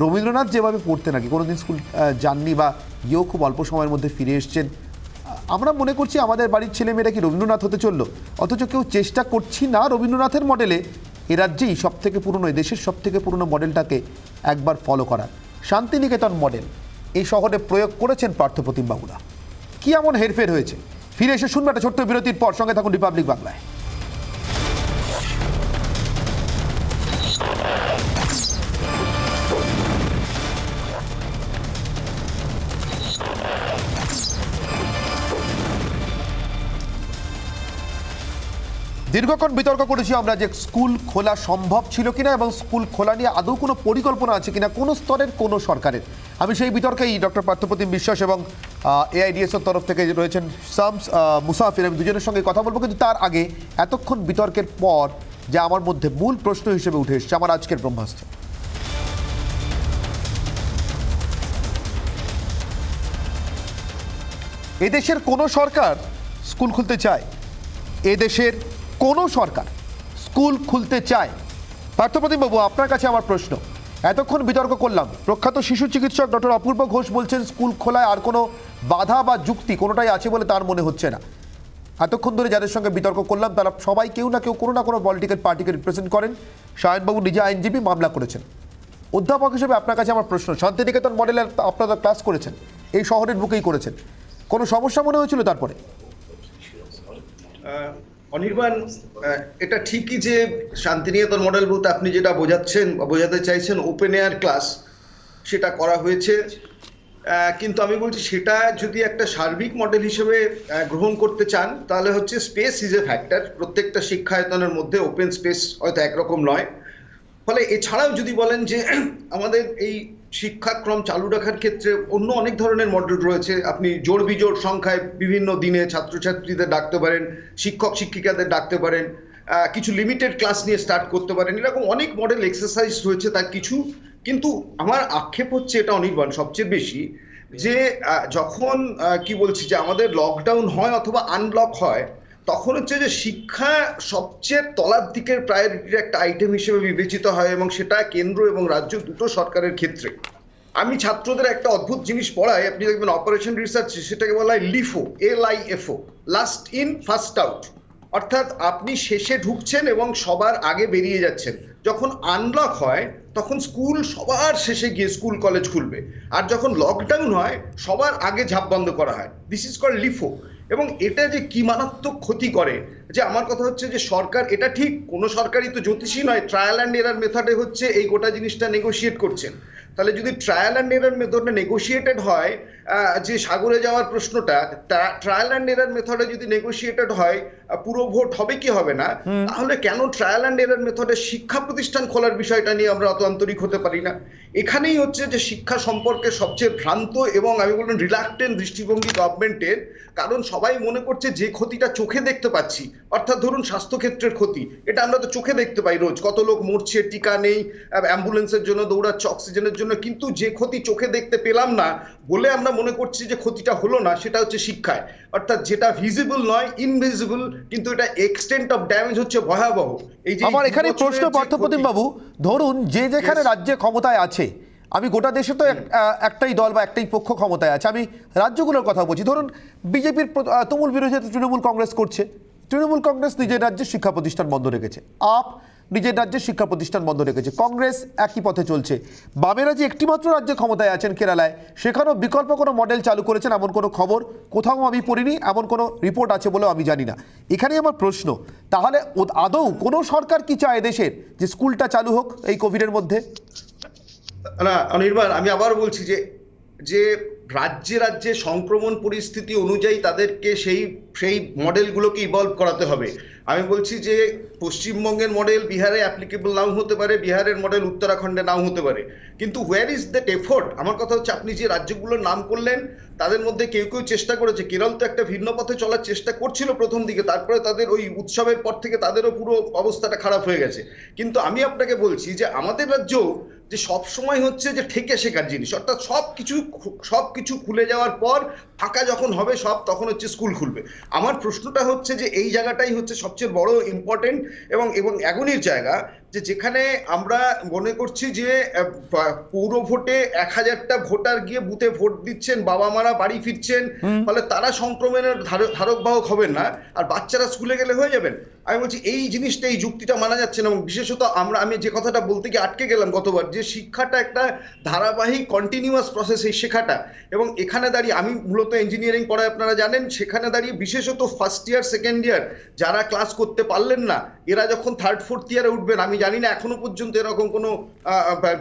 A: রবীন্দ্রনাথ যেভাবে পড়তে নাকি কোনোদিন স্কুল যাননি বা গিয়েও খুব অল্প সময়ের মধ্যে ফিরে এসছেন, আমরা মনে করছি আমাদের বাড়ির ছেলেমেয়েরা কি রবীন্দ্রনাথ হতে চললো, অথচ কেউ চেষ্টা করছি না রবীন্দ্রনাথের মডেলে এ রাজ্যেই সব থেকে পুরনো, দেশের সব থেকে পুরনো মডেলটাকে একবার ফলো করার। শান্তিনিকেতন মডেল এই শহরে প্রয়োগ করেছেন পার্থপ্রতিম বাবুরা। কি এমন হেরফের হয়েছে? ফিরে এসে শুনবে একটা ছোট্ট বিরতির পর। সঙ্গে থাকুন রিপাবলিক বাংলায়। দীর্ঘক্ষণ বিতর্ক করেছি আমরা যে স্কুল খোলা সম্ভব ছিল কিনা এবং স্কুল খোলা নিয়ে আদৌ কোনো পরিকল্পনা আছে কিনা কোনো স্তরের কোনো সরকারের। আমি সেই বিতর্কেই ডক্টর পার্থপ্রতিম বিশ্বাস এবং এআইডিএসওর তরফ থেকে রয়েছেন শামস মুসাফির, আমি দুজনের সঙ্গে কথা বলবো। কিন্তু তার আগে এতক্ষণ বিতর্কের পর যে আমার মধ্যে মূল প্রশ্ন হিসেবে উঠে এসছে আমার আজকের ব্রহ্মাস্ত্র, এদেশের কোনো সরকার স্কুল খুলতে চায়? এদেশের কোনো সরকার স্কুল খুলতে চায়? পার্থপ্রতিম বাবু, আপনার কাছে আমার প্রশ্ন। এতক্ষণ বিতর্ক করলাম, প্রখ্যাত শিশু চিকিৎসক ডক্টর অপূর্ব ঘোষ বলছেন স্কুল খোলায় আর কোনো বাধা বা যুক্তি কোনোটাই আছে বলে তার মনে হচ্ছে না। এতক্ষণ ধরে যাদের সঙ্গে বিতর্ক করলাম তারা সবাই কেউ না কেউ কোনো না কোনো পলিটিক্যাল পার্টিকে রিপ্রেজেন্ট করেন। সায়নবাবু নিজে আইনজীবী, মামলা করেছেন। অধ্যাপক হিসেবে আপনার কাছে আমার প্রশ্ন, শান্তিনিকেতন মডেলে আপনারা ক্লাস করেছেন, এই শহরের বুকেই করেছেন, কোনো সমস্যা মনে হয়েছিল তারপরে?
J: অনির্বাণ, এটা ঠিকই যে শান্তিনিকেতন মডেল বলতে আপনি যেটা বোঝাচ্ছেন বা বোঝাতে চাইছেন ওপেন এয়ার ক্লাস, সেটা করা হয়েছে। কিন্তু আমি বলছি সেটা যদি একটা সার্বিক মডেল হিসেবে গ্রহণ করতে চান তাহলে হচ্ছে স্পেস ইজ এ ফ্যাক্টর। প্রত্যেকটা শিক্ষায়তনের মধ্যে ওপেন স্পেস হয়তো একরকম নয়। ফলে এছাড়াও যদি বলেন যে আমাদের এই শিক্ষাক্রম চালু রাখার ক্ষেত্রে অন্য অনেক ধরনের মডেল রয়েছে। আপনি জোড় বিজোড় সংখ্যায় বিভিন্ন দিনে ছাত্রছাত্রীদের ডাকতে পারেন, শিক্ষক শিক্ষিকাদের ডাকতে পারেন, কিছু লিমিটেড ক্লাস নিয়ে স্টার্ট করতে পারেন, এরকম অনেক মডেল এক্সারসাইজ রয়েছে তার কিছু। কিন্তু আমার আক্ষেপ হচ্ছে এটা অনির্বাণ সবচেয়ে বেশি যে যখন কি বলছি যে আমাদের লকডাউন হয় অথবা আনলক হয়, তখন হচ্ছে যে শিক্ষা সবচেয়ে তলার দিকের প্রায়োরিটির একটা আইটেম হিসেবে বিবেচিত হয় এবং সেটা কেন্দ্র এবং রাজ্য দুটো সরকারের ক্ষেত্রে। আমি ছাত্রদের একটা অদ্ভুত জিনিস পড়াই, আপনি দেখবেন অপারেশন রিসার্চ, সেটাকে বলা হয় LIFO, LIFO, last in first out. অর্থাৎ আপনি শেষে ঢুকছেন এবং সবার আগে বেরিয়ে যাচ্ছেন। যখন আনলক হয় তখন স্কুল সবার শেষে গিয়ে স্কুল কলেজ খুলবে, আর যখন লকডাউন হয় সবার আগে ঝাঁপ বন্ধ করা হয়। This is called LIFO. এবং এটা যে কি মারাত্মক ক্ষতি করে, যে আমার কথা হচ্ছে যে সরকার, এটা ঠিক কোনো সরকারই তো জ্যোতিষী নয়, ট্রায়াল অ্যান্ড এরার মেথডে হচ্ছে এই গোটা জিনিসটা নেগোশিয়েট করছেন। তাহলে যদি ট্রায়াল অ্যান্ড এরার মেথডে নেগোশিয়েটেড হয়, যে সাগরে যাওয়ার প্রশ্নটা ট্রায়াল অ্যান্ড এরার মেথডে যদি নেগোশিয়েটেড হয় পুরো ভোট হবে কি হবে না, তাহলে কেন ট্রায়াল অ্যান্ড এরার মেথডে শিক্ষা প্রতিষ্ঠান খোলার বিষয়টা নিয়ে আমরা অত আন্তরিক হতে পারি না? এখানেই হচ্ছে যে শিক্ষা সম্পর্কে সবচেয়ে ভ্রান্ত এবং আমি বললাম রিলাক্টেন্ট দৃষ্টিভঙ্গি গভর্নমেন্টের। কারণ সবাই মনে করছে যে ক্ষতিটা চোখে দেখতে পাচ্ছি, অর্থাৎ ধরুন স্বাস্থ্যক্ষেত্রের ক্ষতি, এটা আমরা তো চোখে দেখতে পাই রোজ, কত লোক মরছে, টিকা নেই, অ্যাম্বুলেন্সের জন্য দৌড়াচ্ছে, অক্সিজেনের জন্য, কিন্তু যে ক্ষতি চোখে দেখতে পেলাম না বলে আমরা মনে করছি যে ক্ষতিটা হলো না, সেটা হচ্ছে শিক্ষায়। অর্থাৎ যেটা ভিজিবল নয়, ইনভিজিবল, কিন্তু এটা এক্সটেন্ট অফ ড্যামেজ হচ্ছে ভয়াবহ। এই যে
A: আমার এখানে প্রশ্ন পার্থপ্রতিম বাবু, ধরুন যে যেখানে রাজ্যে ক্ষমতায় আছে, আমি গোটা দেশে তো একটাই দল বা একটাই পক্ষ ক্ষমতায় আছে, আমি রাজ্যগুলোর কথা বলছি। ধরুন বিজেপির তুমুল বিরোধিতা তৃণমূল কংগ্রেস করছে, তৃণমূল কংগ্রেস নিজের রাজ্যের শিক্ষা প্রতিষ্ঠান বন্ধ রেখেছে, আপ নিজের রাজ্যের শিক্ষা প্রতিষ্ঠান বন্ধ রেখেছে, কংগ্রেস একই পথে চলছে। বামেরা যে একটিমাত্র রাজ্যে ক্ষমতায় আছেন কেরালায়, সেখানেও বিকল্প কোনো মডেল চালু করেছেন এমন কোনো খবর কোথাও আমি পড়িনি, এমন কোনো রিপোর্ট আছে বলেও আমি জানি না। এখানেই আমার প্রশ্ন, তাহলে আদৌ কোনো সরকার কি চায় দেশের যে স্কুলটা চালু হোক এই কোভিডের মধ্যে?
J: না অনির্বাণ, আমি আবার বলছি যে রাজ্যে রাজ্যে সংক্রমণ পরিস্থিতি অনুযায়ী তাদেরকে সেই মডেলগুলোকে ইভলভ করাতে হবে। আমি বলছি যে পশ্চিমবঙ্গের মডেল বিহারে অ্যাপ্লিকেবল নাও হতে পারে, বিহারের মডেল উত্তরাখণ্ডে নাও হতে পারে, কিন্তু হোয়ার ইজ দ্যাট এফোর্ট? আমার কথা হচ্ছে আপনি যে রাজ্যগুলোর নাম করলেন তাদের মধ্যে কেউ কেউ চেষ্টা করেছে, কেরল তো একটা ভিন্ন পথে চলার চেষ্টা করছিল প্রথম দিকে, তারপরে তাদের ওই উৎসবের পর থেকে তাদেরও পুরো অবস্থাটা খারাপ হয়ে গেছে। কিন্তু আমি আপনাকে বলছি যে আমাদের রাজ্য যে সব সময় হচ্ছে যে ঠেকে শেখার জিনিস, অর্থাৎ সবকিছু খুলে যাওয়ার পর ফাঁকা যখন হবে সব, তখন হচ্ছে স্কুল খুলবে। আমার প্রশ্নটা হচ্ছে যে এই জায়গাটাই হচ্ছে সবচেয়ে বড় ইম্পর্টেন্ট এবং এগোনির জায়গা, যে যেখানে আমরা মনে করছি যে পৌর ভোটে 1000টা ভোটার গিয়ে বুথে ভোট দিচ্ছেন, বাবা মারা বাড়ি ফিরছেন, ফলে তারা সংক্রমণের ধারক বাহক হবেন না, আর বাচ্চারা স্কুলে গেলে হয়ে যাবেন। আমি বলছি এই জিনিসটা, এই যুক্তিটা মানা যাচ্ছে না। এবং বিশেষত আমি যে কথাটা বলতে গিয়ে আটকে গেলাম গতবার, যে শিক্ষাটা একটা ধারাবাহিক কন্টিনিউয়াস প্রসেস, এই শেখাটা। এবং এখানে দাঁড়িয়ে আমি মূলত ইঞ্জিনিয়ারিং পড়াই, আপনারা জানেন, সেখানে দাঁড়িয়ে বিশেষত ফার্স্ট ইয়ার সেকেন্ড ইয়ার যারা ক্লাস করতে পারলেন না, এরা যখন থার্ড ফোর্থ ইয়ারে উঠবেন, আমি জানি না এখনো পর্যন্ত এরকম কোনো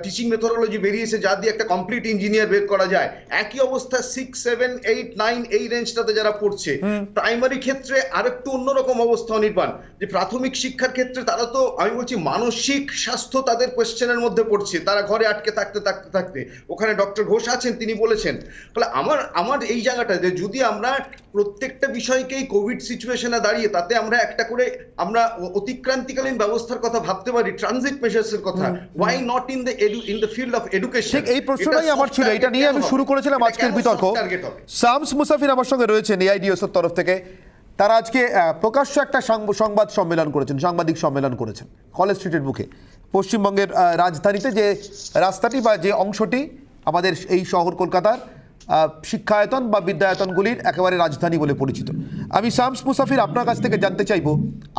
J: টিচিং মেথোডোলজি বেরিয়েছে যা দিয়ে একটা কমপ্লিট ইঞ্জিনিয়ার বের করা যায়। একই অবস্থা 6, 7, 8, 9 এই রেঞ্জটাতে যারা পড়ছে। প্রাইমারি ক্ষেত্রে আরেকটু অন্যরকম অবস্থা অনির্বাণ, যে প্রাথমিক শিক্ষার ক্ষেত্রে তারা তো, আমি বলছি মানসিক স্বাস্থ্য তাদের কোয়েশ্চেনের মধ্যে পড়ছে, তারা ঘরে আটকে থাকতে। ওখানে ডক্টর ঘোষ আছেন, তিনি বলেছেন। ফলে আমার এই জায়গাটা যে যদি আমরা প্রত্যেকটা বিষয়কেই কোভিড সিচুয়েশনে দাঁড়িয়ে তাতে আমরা একটা করে আমরা অতিক্রান্তিকালীন ব্যবস্থার কথা ভাবতে পারি, ট্রানজিট মেজার্সের কথা, why not in the field of education?
A: ঠিক এই প্রশ্নটাই আমার ছিল, এটা নিয়ে আমি শুরু করেছিলাম আজকের বিতর্ক। শামস মুসাফির আমার সঙ্গে রয়েছেন এআইডিএসের তরফ থেকে। তারা আজকে প্রকাশ্য একটা সংবাদ সম্মেলন করেছেন, সাংবাদিক সম্মেলন করেছেন কলেজ স্ট্রিটের মুখে। পশ্চিমবঙ্গের রাজধানীতে যে রাস্তাটি বা যে অংশটি আমাদের এই শহর কলকাতার শিক্ষায়তন বা বিদ্যায়তনগুলির একেবারে রাজধানী বলে পরিচিত। আমি শামস মুসাফির আপনার কাছ থেকে জানতে চাইব,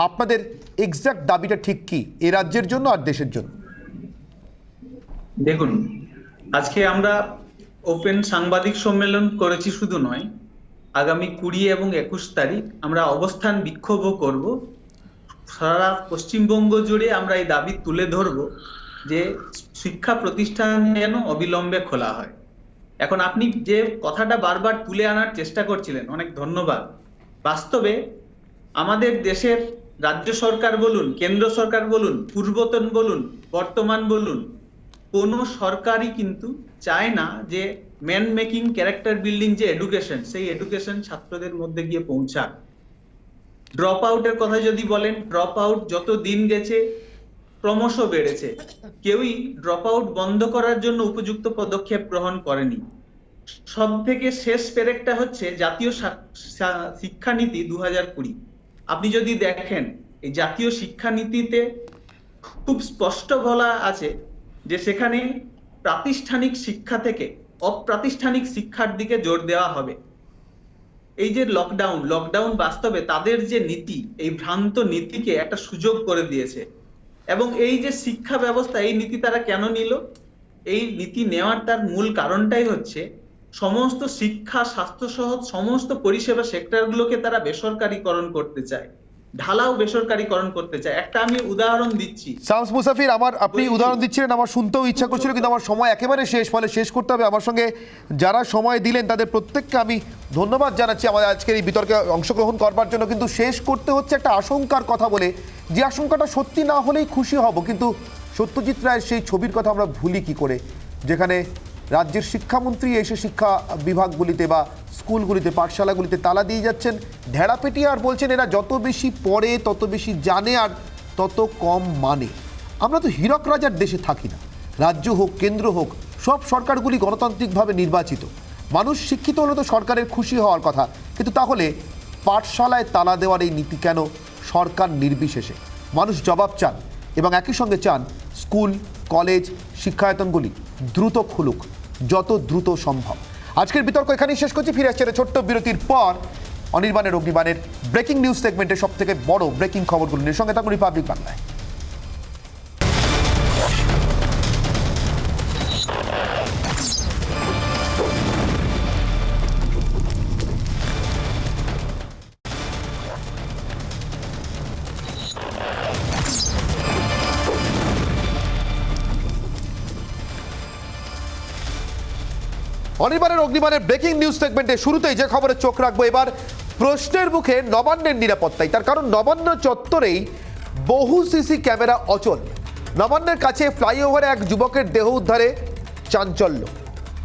A: আপনাদের এক্সাক্ট দাবিটা ঠিক কি এ রাজ্যের জন্য আর দেশের জন্য?
K: দেখুন, আজকে আমরা ওপেন সাংবাদিক সম্মেলন করেছি শুধু নয়, আগামী 20 এবং 21 তারিখ আমরা অবস্থান বিক্ষোভও করব। সারা পশ্চিমবঙ্গ জুড়ে আমরা এই দাবি তুলে ধরব যে শিক্ষা প্রতিষ্ঠান যেন অবিলম্বে খোলা হয়। এখন আপনি যে কথাটা বারবার তুলে আনার চেষ্টা করছিলেন, অনেক ধন্যবাদ। বাস্তবে আমাদের দেশের রাজ্য সরকার বলুন, কেন্দ্র সরকার বলুন, পূর্বতন বলুন, বর্তমান বলুন, কোনো সরকারই কিন্তু চায় না যে ম্যান মেকিং, ক্যারেক্টার বিল্ডিং যে এডুকেশন, সেই এডুকেশন ছাত্রদের মধ্যে গিয়ে পৌঁছাক। ড্রপ আউটের কথা যদি বলেন, ড্রপ আউট যত দিন গেছে ক্রমশ বেড়েছে। কেউই ড্রপ আউট বন্ধ করার জন্য উপযুক্ত পদক্ষেপ গ্রহণ করেনি। সব থেকে শেষ পেরেকটা হচ্ছে জাতীয় শিক্ষানীতি 2020। আপনি যদি দেখেন, এই জাতীয় শিক্ষানীতিতে খুব স্পষ্ট বলা আছে যে সেখানে প্রাতিষ্ঠানিক শিক্ষা থেকে অপ্রাতিষ্ঠানিক শিক্ষার দিকে জোর দেওয়া হবে। এই যে লকডাউন বাস্তবে তাদের যে নীতি, এই ভ্রান্ত নীতিকে একটা সুযোগ করে দিয়েছে। এবং এই যে শিক্ষা ব্যবস্থা, এই নীতি তারা কেন নিল? এই নীতি নেওয়ার তার মূল কারণটাই হচ্ছে সমস্ত শিক্ষা, স্বাস্থ্য সহ সমস্ত পরিষেবা সেক্টরগুলোকে তারা বেসরকারীকরণ করতে চায়, ঢালাও বেসরকারীকরণ করতে চায়। একটা আমি উদাহরণ দিচ্ছি।
A: শামস মুসাফির, আপনি উদাহরণ দিচ্ছিলেন, আমার শুনতেও ইচ্ছা করছিল, কিন্তু আমার সময় একেবারে শেষ, ফলে শেষ করতে হবে। আমার সঙ্গে যারা সময় দিলেন তাদের প্রত্যেককে আমি ধন্যবাদ জানাচ্ছি আমাদের আজকের এই বিতর্কে অংশগ্রহণ করবার জন্য। কিন্তু শেষ করতে হচ্ছে একটা আশঙ্কার কথা বলে, যে আশঙ্কাটা সত্যি না হলেই খুশি হব, কিন্তু সত্যজিৎ রায়ের সেই ছবির কথা আমরা ভুলি কি করে, যেখানে রাজ্যের শিক্ষামন্ত্রী এসে শিক্ষা বিভাগগুলিতে বা স্কুলগুলিতে, পাঠশালাগুলিতে তালা দিয়ে যাচ্ছেন, ঢেড়া পেটিয়ে, আর বলছেন এরা যত বেশি পড়ে তত বেশি জানে আর তত কম মানে। আমরা তো হীরক রাজার দেশে থাকি না। রাজ্য হোক, কেন্দ্র হোক, সব সরকারগুলি গণতান্ত্রিকভাবে নির্বাচিত। মানুষ শিক্ষিত হলে তো সরকারের খুশি হওয়ার কথা, কিন্তু তাহলে পাঠশালায় তালা দেওয়ার এই নীতি কেন সরকার নির্বিশেষে? মানুষ জবাব চান, এবং একই সঙ্গে চান স্কুল, কলেজ, শিক্ষায়তনগুলি দ্রুত খুলুক, যত দ্রুত সম্ভব। আজকের বিতর্ক এখানেই শেষ করছি। ফিরে আসছে ছোট্ট বিরতির পর অনির্বাণের অগ্নিবাণের ব্রেকিং নিউজ সেগমেন্টের সব থেকে বড় ব্রেকিং খবরগুলো নিয়ে। সঙ্গে থাকুন রিপাবলিক বাংলায়। অনির্বাণের অগ্নিবাণের ব্রেকিং নিউজ সেগমেন্টে শুরুতেই যে খবরে চোখ রাখবো এবার, প্রশ্নের মুখে নবান্নের নিরাপত্তায়। তার কারণ নবান্ন চত্বরেই বহু সিসি ক্যামেরা অচল। নবান্নের কাছে ফ্লাইওভারে এক যুবকের দেহ উদ্ধারে চাঞ্চল্য।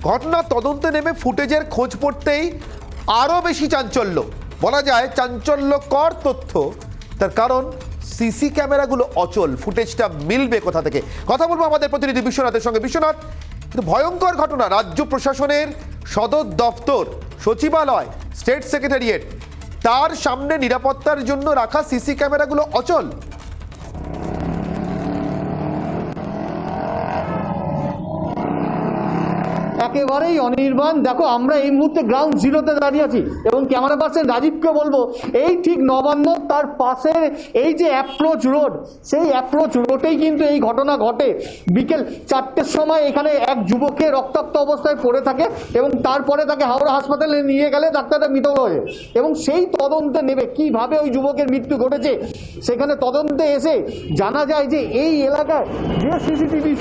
A: ঘটনা তদন্তে নেমে ফুটেজের খোঁজ পড়তেই আরও বেশি চাঞ্চল্য, বলা যায় চাঞ্চল্যকর তথ্য। তার কারণ সিসি ক্যামেরাগুলো অচল। ফুটেজটা মিলবে কোথা থেকে? কথা বলবো আমাদের প্রতিনিধি বিশ্বনাথের সঙ্গে। বিশ্বনাথ, কিন্তু ভয়ঙ্কর ঘটনা, রাজ্য প্রশাসনের সদর দপ্তর, সচিবালয়, স্টেট সেক্রেটারিয়েট, তার সামনে নিরাপত্তার জন্য রাখা সিসি ক্যামেরাগুলো অচল।
L: একেবারেই অনির্বাণ। দেখো, আমরা এই মুহূর্তে গ্রাউন্ড জিরোতে দাঁড়িয়ে আছি এবং ক্যামেরা পার্সন রাজীবকে বলবো, এই ঠিক নবান্ন তার পাশে এই যে অ্যাপ্রোচ রোড, সেই অ্যাপ্রোচ রোডেই কিন্তু এই ঘটনা ঘটে। বিকেল 4টের সময় এখানে এক যুবককে রক্তাক্ত অবস্থায় পড়ে থাকে এবং তারপরে তাকে হাওড়া হাসপাতালে নিয়ে গেলে ডাক্তাররা মৃত হয়ে, এবং সেই তদন্তে নেবে কিভাবে ওই যুবকের মৃত্যু ঘটেছে। সেখানে তদন্তে এসে জানা যায় যে এই এলাকায় যে সিসিটিভি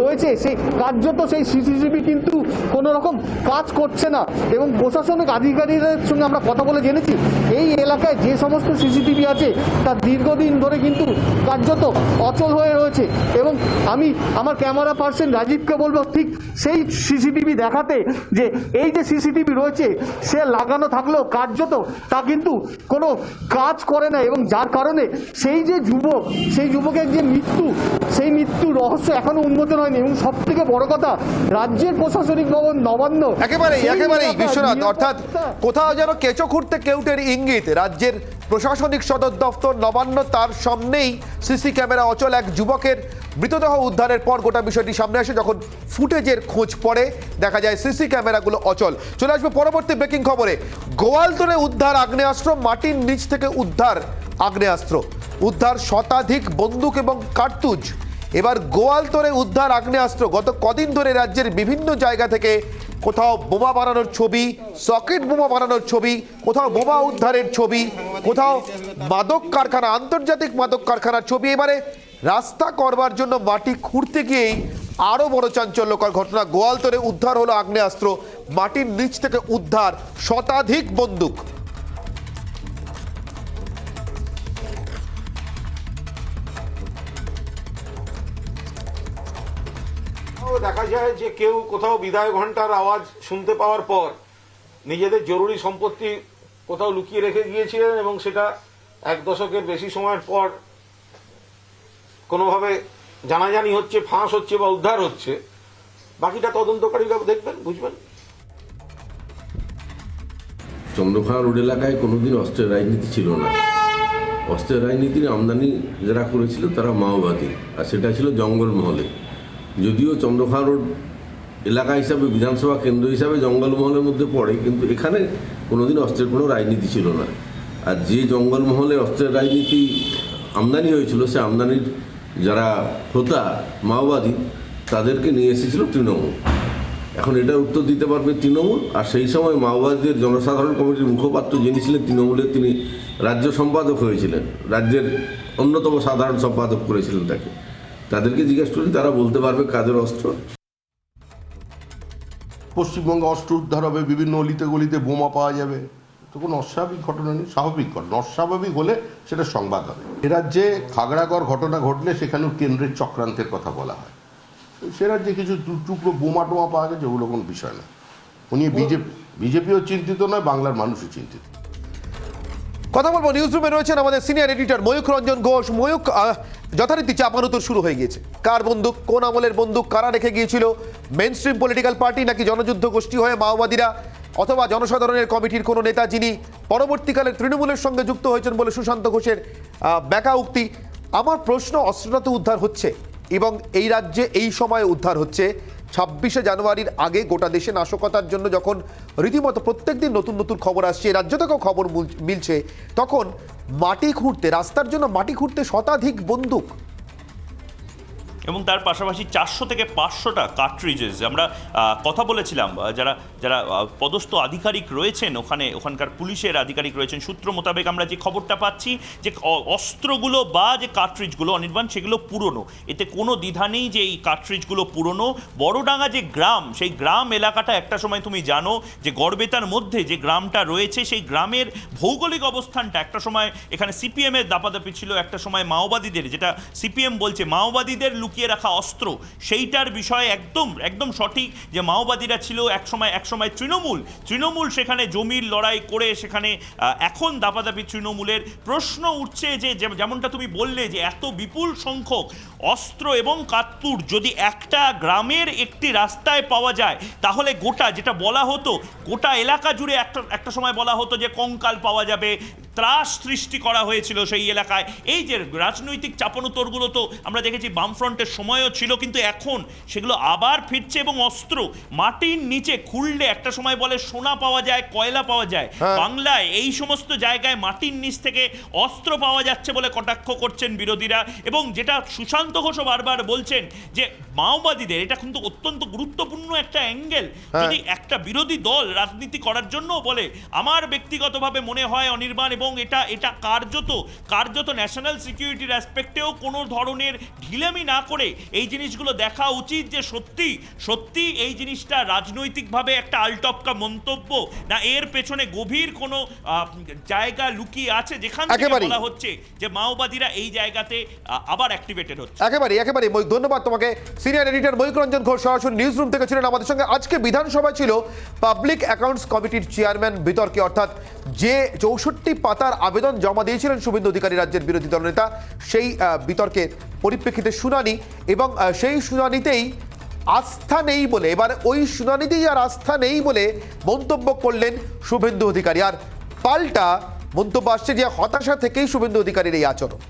L: রয়েছে সেই কার্যত সেই সিসিটিভি কিন্তু কোনো রকম কাজ করছে না। এবং প্রশাসনিক আধিকারিকদের সঙ্গে আমরা কথা বলে জেনেছি এই এলাকায় যে সমস্ত সিসিটিভি আছে তা দীর্ঘদিন ধরে কিন্তু কার্যত অচল হয়ে রয়েছে। এবং আমি আমার ক্যামেরা পার্সন রাজীবকে বলবো ঠিক সেই সিসিটিভি দেখাতে, যে এই যে সিসিটিভি রয়েছে সে লাগানো থাকলেও কার্যত তা কিন্তু কোনো কাজ করে না, এবং যার কারণে সেই যে যুবক, সেই যুবকের যে মৃত্যু, সেই মৃত্যুর রহস্য এখনো উন্মোচন হয়নি। এবং সব থেকে বড় কথা, রাজ্যের প্রশাসনিক ভবন নবান্ন
A: একেবারেই বিশ্বনাথ, অর্থাৎ কোথাও যেন কেঁচো খুঁড়তে কেউটের ইঙ্গিত। রাজ্যের প্রশাসনিক সদর দপ্তর নবান্ন, তার সামনেই সিসি ক্যামেরা অচল। এক যুবকের মৃতদেহ উদ্ধারের পর গোটা বিষয়টি সামনে আসে। যখন ফুটেজের খোঁজ পড়ে দেখা যায় সিসি ক্যামেরাগুলো অচল। চলে আসবে পরবর্তী ব্রেকিং খবরে। গোয়ালতরে উদ্ধার আগ্নেয়াস্ত্র, মাটির নিচ থেকে উদ্ধার আগ্নেয়াস্ত্র, উদ্ধার শতাধিক বন্দুক এবং কার্তুজ। এবার গোয়ালতরে উদ্ধার আগ্নেয়াস্ত্র। গত কদিন ধরে রাজ্যের বিভিন্ন জায়গা থেকে কোথাও বোমা বানানোর ছবি, সকেট বোমা বানানোর ছবি, কোথাও বোমা উদ্ধারের ছবি, কোথাও মাদক কারখানা, আন্তর্জাতিক মাদক কারখানার ছবি। এবারে রাস্তা করবার জন্য মাটি খুঁড়তে গিয়েই আরও বড় চাঞ্চল্যকর ঘটনা। গোয়ালতরে উদ্ধার হলো আগ্নেয়াস্ত্র, মাটির নিচ থেকে উদ্ধার শতাধিক বন্দুক।
M: দেখা যায় যে কেউ কোথাও বিদায় ঘন্টার আওয়াজ শুনতে পাওয়ার পর নিজেদের জরুরি সম্পত্তি কোথাও লুকিয়ে রেখে গিয়েছিলেন, এবং সেটা 1 দশকের বেশি সময়ের পর কোনোভাবে জানাজানি হচ্ছে, ফাঁস হচ্ছে বা উদ্ধার হচ্ছে। বাকিটা তদন্তকারীরা দেখবেন, বুঝবেন।
N: চন্দ্রখানা রোড এলাকায় কোনোদিন অস্ত্রের রাজনীতি ছিল না। অস্ত্রের রাজনীতির আমদানি যারা করেছিল তারা মাওবাদী, আর সেটা ছিল জঙ্গলমহলে। যদিও চন্দ্রখানা রোড এলাকা হিসাবে, বিধানসভা কেন্দ্র হিসাবে জঙ্গলমহলের মধ্যে পড়ে, কিন্তু এখানে কোনোদিন অস্ত্রের কোনো রাজনীতি ছিল না। আর যে জঙ্গলমহলে অস্ত্রের রাজনীতি আমদানি হয়েছিল, সে আমদানির যারা হোতা মাওবাদী, তাদেরকে নিয়ে এসেছিল তৃণমূল। এখন এটার উত্তর দিতে পারবে তৃণমূল। আর সেই সময় মাওবাদীদের জনসাধারণ কমিটির মুখপাত্র যিনি ছিলেন তৃণমূলের, তিনি রাজ্য সম্পাদক হয়েছিলেন, রাজ্যের অন্যতম সাধারণ সম্পাদক করেছিলেন তাকে। তাদেরকে জিজ্ঞেস করলে তারা বলতে পারবে কাদের অস্ত্র।
C: পশ্চিমবঙ্গে অস্ত্র উদ্ধার হবে, বিভিন্ন অলিতে গলিতে বোমা পাওয়া যাবে, তো কোনো অস্বাভাবিক ঘটনা নেই, স্বাভাবিক ঘটনা। অস্বাভাবিক হলে সেটা সংবাদ হবে। এ রাজ্যে খাগড়াগড় ঘটনা ঘটলে সেখানেও কেন্দ্রের চক্রান্তের কথা বলা হয়। সে রাজ্যে কিছু টুকরো বোমা টোমা পাওয়া গেছে, ওগুলো কোনো বিষয় না। উনি বিজেপিও চিন্তিত নয়, বাংলার মানুষও চিন্তিত।
A: কথা বলবো, নিউজ রুমে রয়েছেন আমাদের সিনিয়র এডিটর ময়ূখ রঞ্জন ঘোষ। ময়ূখ, যথারীতি চাপানুতর শুরু হয়ে গিয়েছে। কার বন্দুক, কোন আমলের বন্দুক, কারা রেখে গিয়েছিল? মেইন স্ট্রিম পলিটিক্যাল পার্টি নাকি জনযুদ্ধ গোষ্ঠী হয়ে মাওবাদীরা, অথবা জনসাধারণের কমিটির কোনো নেতা যিনি পরবর্তীকালে তৃণমূলের সঙ্গে যুক্ত হয়েছেন বলে সুশান্ত ঘোষের ব্যাকা উক্তি। আমার প্রশ্ন, অস্ত্রটা তো উদ্ধার হচ্ছে এবং এই রাজ্যে এই সময় উদ্ধার হচ্ছে। 26শে জানুয়ারির আগে গোটা দেশে নাশকতার জন্য যখন রীতিমতো প্রত্যেক দিন নতুন নতুন খবর আসছে, রাজ্য থেকেও খবর মিলছে, তখন মাটি খুঁড়তে, রাস্তার জন্য মাটি খুঁড়তে শতাধিক বন্দুক
O: এবং তার পাশাপাশি 400 থেকে 500টা কার্ট্রিজেস। আমরা কথা বলেছিলাম যারা যারা পদস্থ আধিকারিক রয়েছেন ওখানকার পুলিশের আধিকারিক রয়েছেন, সূত্র মোতাবেক আমরা যে খবরটা পাচ্ছি যে অস্ত্রগুলো বা যে কার্ট্রিজগুলো অনির্বাণ, সেগুলো পুরনো। এতে কোনো দ্বিধা নেই যে এই কার্ট্রিজগুলো পুরনো। বড়ডাঙ্গা যে গ্রাম, সেই গ্রাম এলাকাটা একটা সময় তুমি জানো যে গড়বেতার মধ্যে যে গ্রামটা রয়েছে, সেই গ্রামের ভৌগোলিক অবস্থানটা একটা সময় এখানে সিপিএমের দাপাদাপি ছিল, একটা সময় মাওবাদীদের, যেটা সিপিএম বলছে মাওবাদীদের লুকিয়ে রাখা অস্ত্র, সেইটার বিষয়ে একদম সঠিক যে মাওবাদীরা ছিল একসময় তৃণমূল সেখানে জমির লড়াই করে সেখানে এখন দাপাদাপি তৃণমূলের। প্রশ্ন উঠছে যে যেমনটা তুমি বললে যে এত বিপুল সংখ্যক অস্ত্র এবং কাত্তুর যদি একটা গ্রামের একটি রাস্তায় পাওয়া যায়, তাহলে গোটা, যেটা বলা হতো গোটা এলাকা জুড়ে একটা সময় বলা হতো যে কঙ্কাল পাওয়া যাবে, ত্রাস সৃষ্টি করা হয়েছিল সেই এলাকায়। এই যে রাজনৈতিক চাপানুতোরগুলো তো আমরা দেখেছি বামফ্রন্টের সময়ও ছিল, কিন্তু এখন সেগুলো আবার ফিরছে এবং অস্ত্র মাটির নিচে খুঁড়লে একটা সময় বলে সোনা পাওয়া যায়, কয়লা পাওয়া যায়। বাংলায় এই সমস্ত জায়গায় মাটির নিচ থেকে অস্ত্র পাওয়া যাচ্ছে বলে কটাক্ষ করছেন বিরোধীরা। এবং যেটা সুশান্ত ঘোষও বারবার বলছেন যে মাওবাদীদের, এটা কিন্তু অত্যন্ত গুরুত্বপূর্ণ একটা অ্যাঙ্গেল। যদি একটা বিরোধী দল রাজনীতি করার জন্য বলে, আমার ব্যক্তিগতভাবে মনে হয় অনির্বাণ, এবং এটা কার্যত ন্যাশনাল সিকিউরিটির অ্যাসপেক্টেও কোনো ধরনের ঢিলেমি না করে এই জিনিসগুলো দেখা উচিত যে সত্যি এই জিনিসটা রাজনৈতিকভাবে একটা আলটপকা মন্তব্য, না এর পেছনে গভীর কোনো জায়গা লুকিয়ে আছে যেখান থেকে বলা হচ্ছে যে মাওবাদীরা এই জায়গাতে আবার অ্যাক্টিভেটেড হচ্ছে।
A: একেবারে ধন্যবাদ তোমাকে সিনিয়র এডিটর ময়ূখ রঞ্জন ঘোষ সরাসরি নিউজ রুম থেকে ছিলেন আমাদের সঙ্গে। আজকে বিধানসভা ছিল পাবলিক অ্যাকাউন্টস কমিটির চেয়ারম্যান বিতর্কে, অর্থাৎ যে 64 পাতার আবেদন জমা দিয়েছিলেন শুভেন্দু অধিকারী রাজ্যের বিরোধী দলনেতা, সেই বিতর্কের পরিপ্রেক্ষিতে শুনানি, এবং সেই শুনানিতেই আস্থা নেই বলে, এবার ওই শুনানিতেই আর আস্থা নেই বলে মন্তব্য করলেন শুভেন্দু অধিকারী। আর পাল্টা মন্তব্য আসছে যে হতাশা থেকেই শুভেন্দু অধিকারীর এই আচরণ।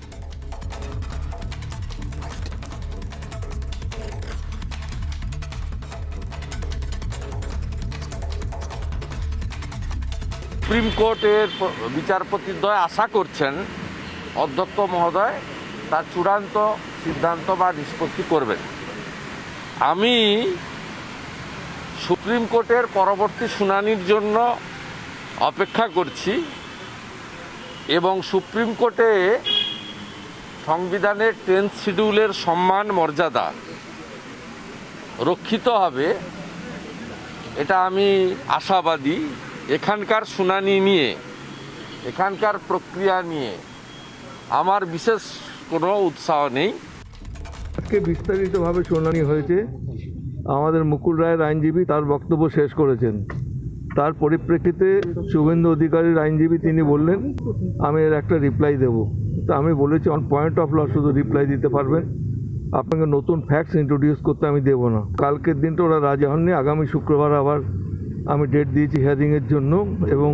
P: সুপ্রিম কোর্টের বিচারপতিদ্বয় আশা করছেন অধ্যক্ষ মহোদয় তার চূড়ান্ত সিদ্ধান্ত বা নিষ্পত্তি করবেন। আমি সুপ্রিম কোর্টের পরবর্তী শুনানির জন্য অপেক্ষা করছি এবং সুপ্রিম কোর্টে সংবিধানের 10th শিডিউলের সম্মান মর্যাদা রক্ষিত হবে, এটা আমি আশাবাদী। এখানকার শুনানি নিয়ে, এখানকার প্রক্রিয়া নিয়ে আমার বিশেষ কোনো উৎসাহ নেই।
Q: আজকে বিস্তারিতভাবে শুনানি হয়েছে। আমাদের মুকুল রায়ের আইনজীবী তার বক্তব্য শেষ করেছেন। তার পরিপ্রেক্ষিতে শুভেন্দু অধিকারীর আইনজীবী তিনি বললেন আমি এর একটা রিপ্লাই দেব। তো আমি বলেছি অন পয়েন্ট অফ ল শুধু রিপ্লাই দিতে পারবেন, আপনাকে নতুন ফ্যাক্টস ইন্ট্রোডিউস করতে আমি দেব না। কালকের দিনটা ওরা রাজি হননি, আগামী শুক্রবার আবার আমি ডেট দিয়েছি হিয়ারিংয়ের জন্য, এবং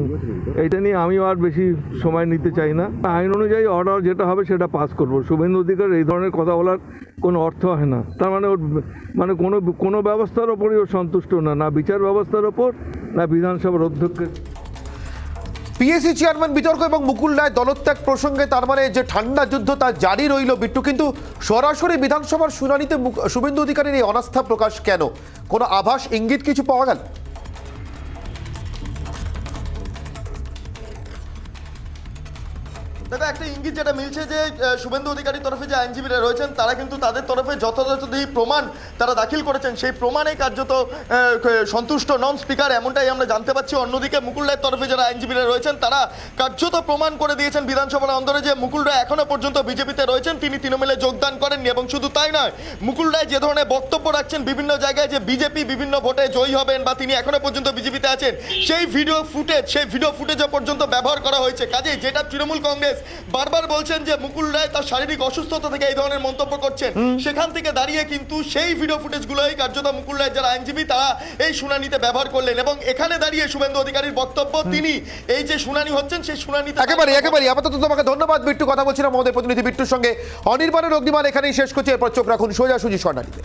Q: এইটা নিয়ে আমিও আর বেশি সময় নিতে চাই না। আইন অনুযায়ী অর্ডার যেটা হবে সেটা পাস করব। শুভেন্দু অধিকারী এই ধরনের কথা বলার কোনো অর্থ হয় না। তার মানে ওর মানে কোনো ব্যবস্থার ওপরই ও সন্তুষ্ট না বিচার ব্যবস্থার ওপর, না বিধানসভার অধ্যক্ষের।
A: পিএসসি চেয়ারম্যান বিতর্ক এবং মুকুল রায় দলত্যাগ প্রসঙ্গে তার মানে যে ঠান্ডা যুদ্ধ তা জারি রইল বিট্টু, কিন্তু সরাসরি বিধানসভার শুনানিতে শুভেন্দু অধিকারীর এই অনাস্থা প্রকাশ কেন? কোনো আভাস ইঙ্গিত কিছু পাওয়া গেল?
R: দেখো, একটা ইঙ্গিত যেটা মিলছে যে শুভেন্দু অধিকারীর তরফে যে আইনজীবীরা রয়েছেন তারা কিন্তু তাদের তরফে যথাযথ প্রমাণ তারা দাখিল করেছেন, সেই প্রমাণে কার্যত সন্তুষ্ট নন স্পিকার, এমনটাই আমরা জানতে পাচ্ছি। অন্যদিকে মুকুল রায়ের তরফে যারা আইনজীবীরা রয়েছেন তারা কার্যত প্রমাণ করে দিয়েছেন বিধানসভার অন্দরে যে মুকুল রায় এখনো পর্যন্ত বিজেপিতে রয়েছেন, তিনি তৃণমূলে যোগদান করেননি। এবং শুধু তাই নয়, মুকুল রায় যে ধরনের বক্তব্য রাখছেন বিভিন্ন জায়গায় যে বিজেপি বিভিন্ন ভোটে জয়ী হবেন বা তিনি এখনো পর্যন্ত বিজেপিতে আছেন, সেই ভিডিও ফুটেজও পর্যন্ত ব্যবহার করা হয়েছে। কাজেই যেটা তৃণমূল কংগ্রেস বারবার বলছেন যে মুকুল রায় তার শারীরিক অসুস্থতা থেকে এই ধরনের মন্তব্য করছেন, সেখান থেকে দাঁড়িয়ে কিন্তু সেই ভিডিও ফুটেজগুলোই কার্যত মুকুল রায় যারা আইনজীবী তারা এই শুনানিতে ব্যবহার করলেন। এবং এখানে দাঁড়িয়ে শুভেন্দু অধিকারীর বক্তব্য, তিনি এই যে শুনানি হচ্ছেন সেই শুনানিতে
A: একেবারে আপাতত তোমাকে ধন্যবাদ বিট্টু। কথা বলছিলাম আমাদের প্রতিনিধি বিট্টুর সঙ্গে। অনির্বাণের অগ্নিমান এখানেই শেষ করছি। এরপর চোখ রাখুন সোজাসুজি স্বর্ণালীতে।